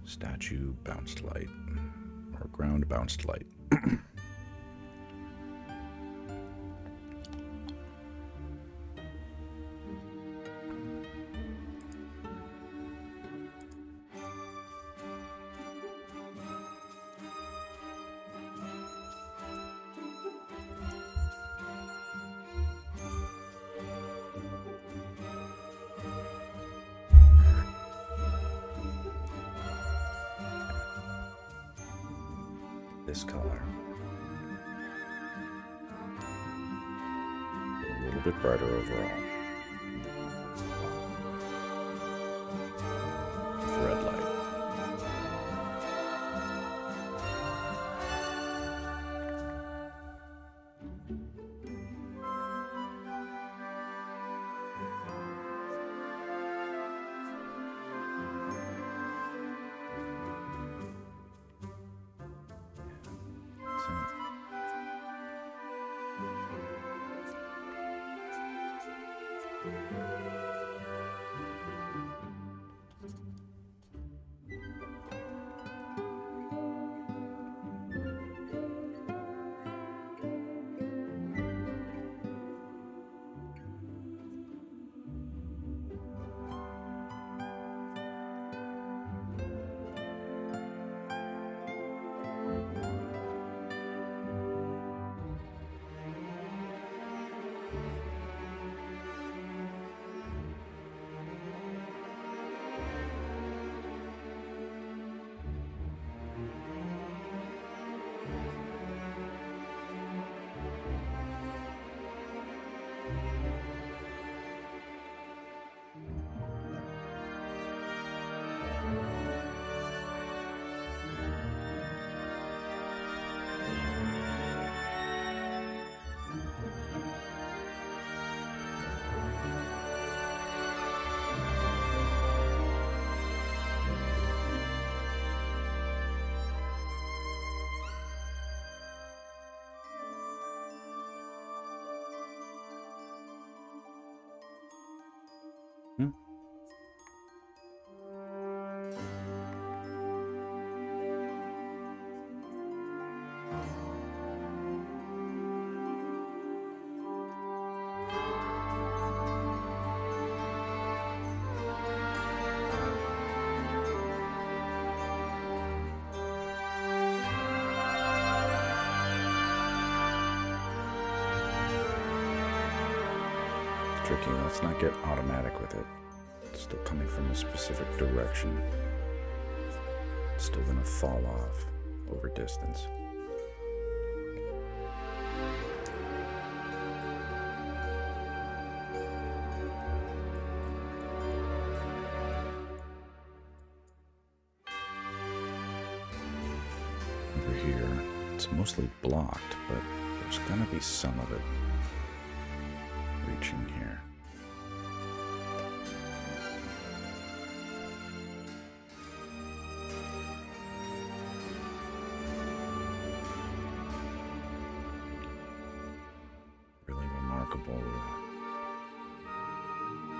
statue bounced light or ground bounced light. This color. A little bit brighter overall. Red light. Hmm. Tricky. Let's not get automatic with it. It's still coming from a specific direction. It's still gonna fall off over distance. Over here, it's mostly blocked, but there's gonna be some of it reaching here. Really remarkable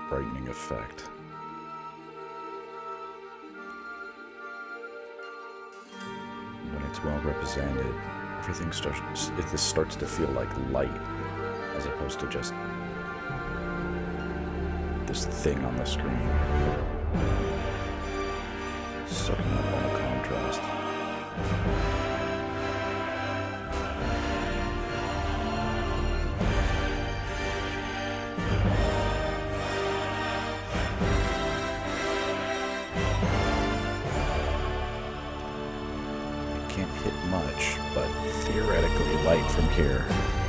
brightening effect. When it's well represented, everything starts to feel like light as opposed to just this thing on the screen, sucking up all the contrast. I can't hit much, but theoretically light from here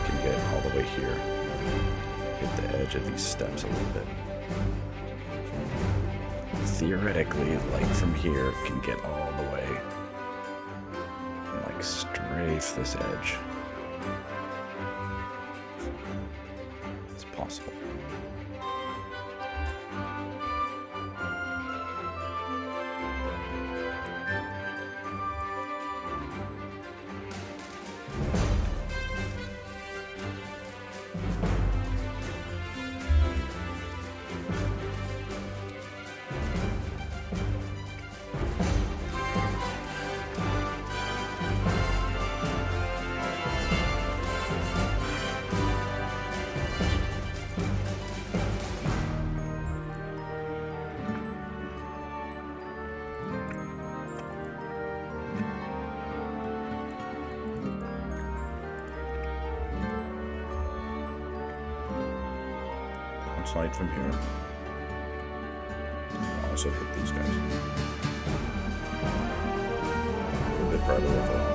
can get all the way here. Hit the edge of these steps a little bit. Theoretically, light from here can get all the way and like strafe this edge. It's possible. Slide from here. I'll also hit these guys. A little bit brighter overall.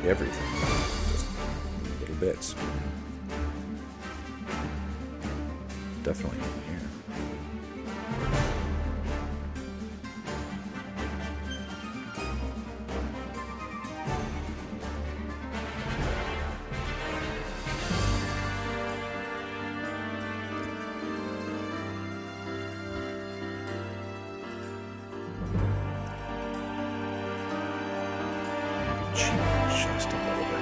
Everything, just little bits. Definitely in here. Just a little bit.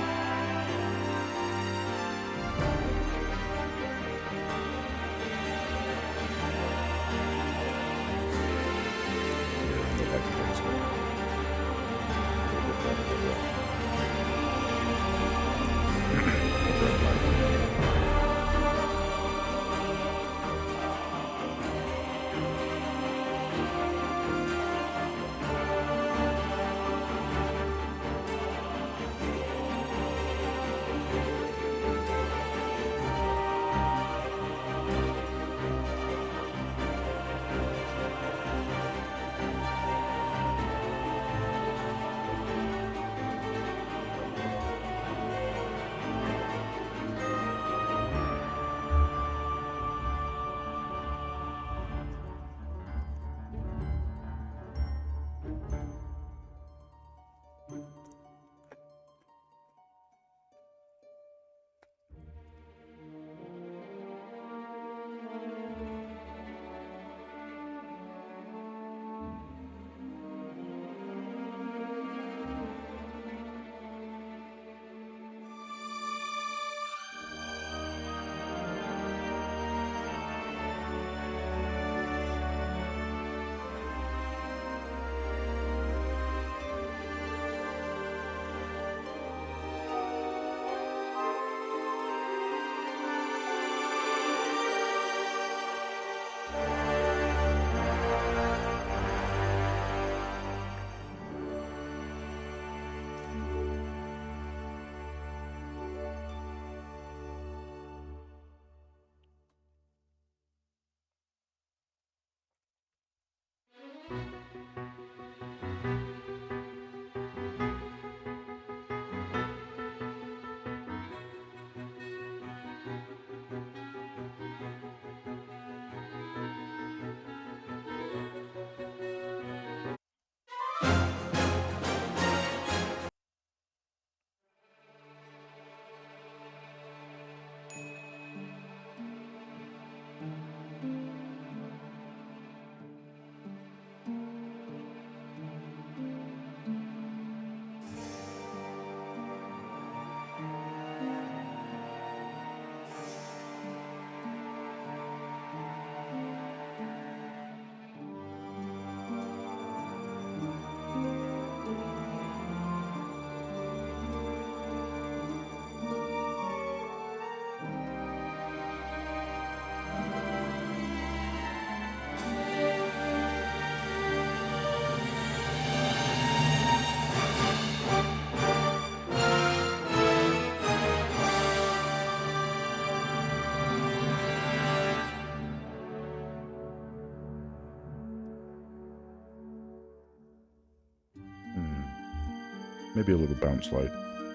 Maybe a little bounce light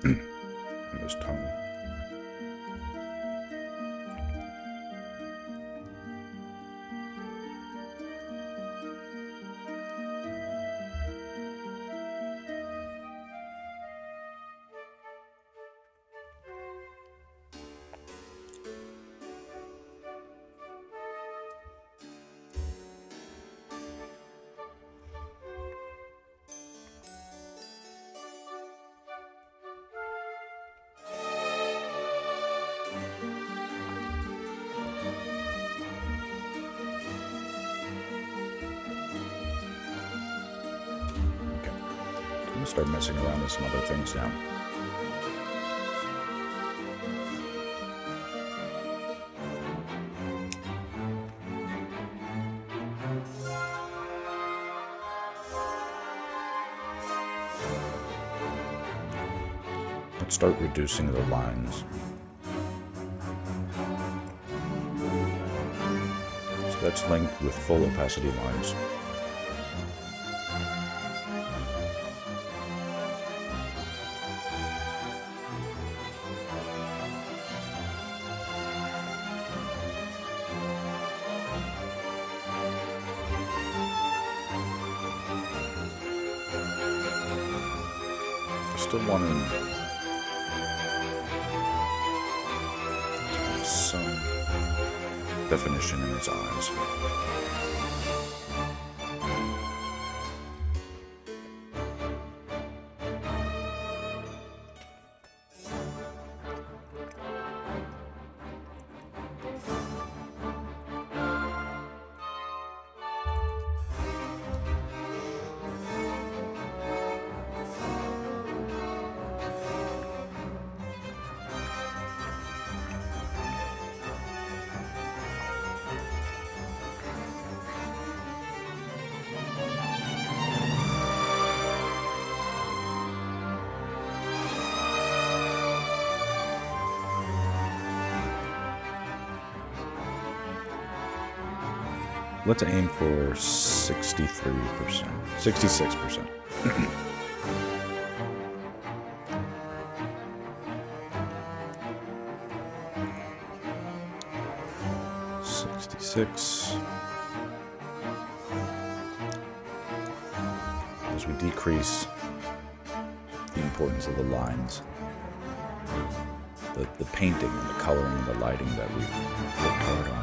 on his tongue. I'm gonna start messing around with some other things now. Let's start reducing the lines. So that's linked with full opacity lines. Still want to have some definition in its eyes. Let's aim for 63%. 66%. As we decrease the importance of the lines, the painting and the coloring and the lighting that we've worked hard on.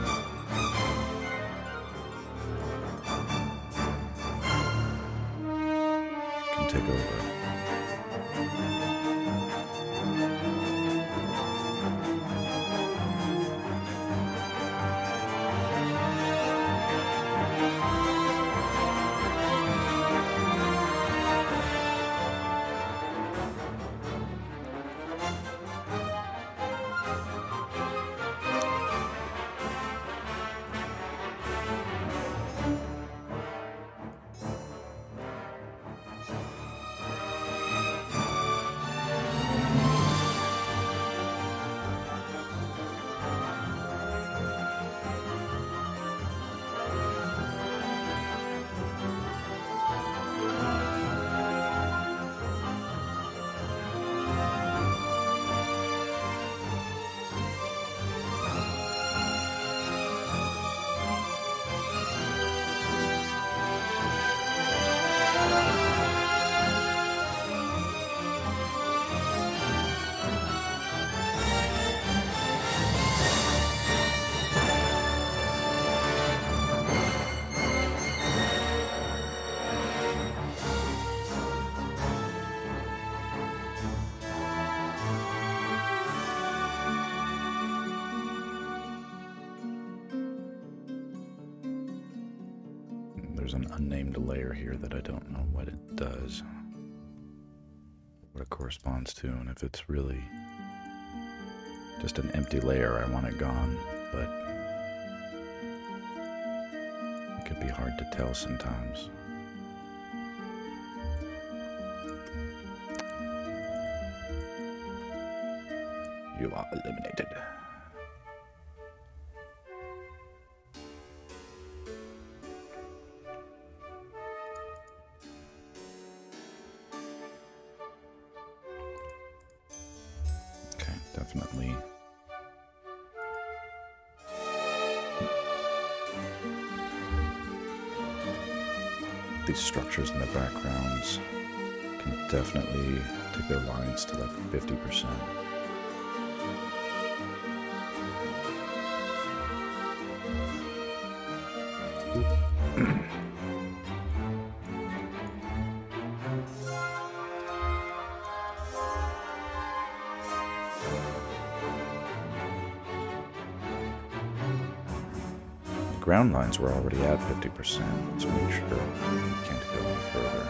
Take over. There's an unnamed layer here that I don't know what it does, what it corresponds to, and if it's really just an empty layer, I want it gone, but it could be hard to tell sometimes. You are eliminated. these structures in the backgrounds can definitely take their lines to like 50%. Ground lines were already at 50%. Let's make sure we can't go any further.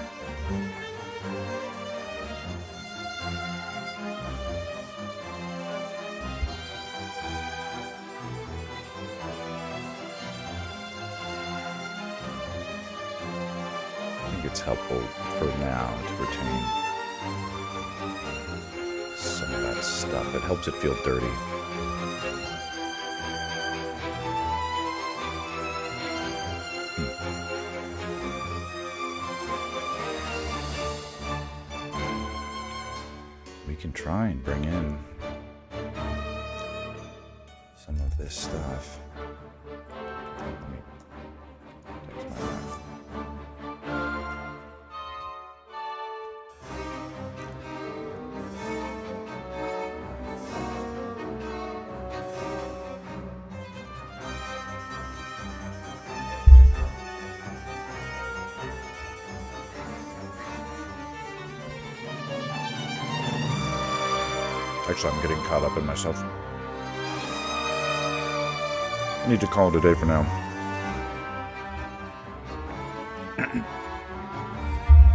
I think it's helpful for now to retain some of that stuff. It helps it feel dirty. We can try and bring in some of this stuff. Let me text my wife. Actually, I'm getting caught up in myself. I need to call it a day for now.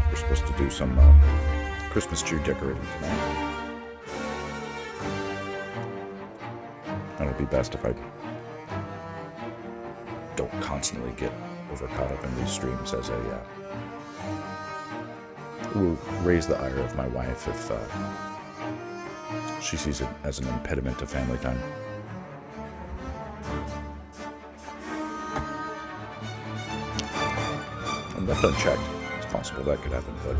We're supposed to do some Christmas tree decorating tonight. And it'll be best if I don't constantly get over caught up in these streams, as I will raise the ire of my wife if she sees it as an impediment to family time. And left unchecked. It's possible that could happen, but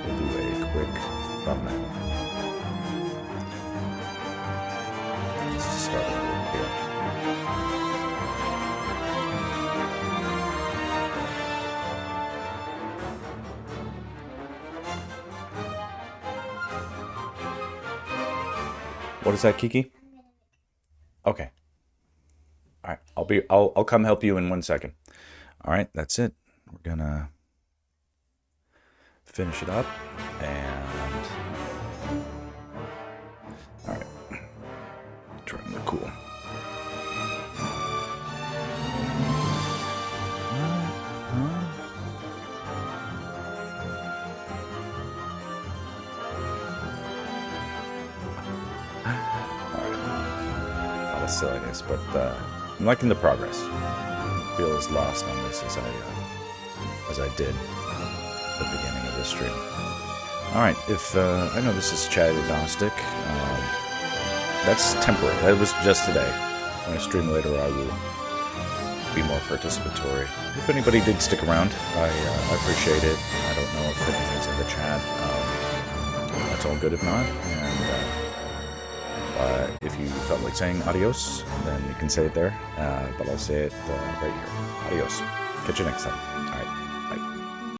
we'll do a quick thumbnail. Let's start over here. What is that, Kiki? Okay. All right. I'll come help you in 1 second. All right, that's it. We're gonna finish it up and all right. Trim the cool. Silliness, but I'm liking the progress. I feel as lost on this as I did at the beginning of this stream. Alright, if I know this is chat agnostic, that's temporary. That was just today. When I stream later, I will be more participatory. If anybody did stick around, I appreciate it. I don't know if anything's in the chat. That's all good if not. And if you felt like saying adios, then you can say it there. But I'll say it right here. Adios. Catch you next time.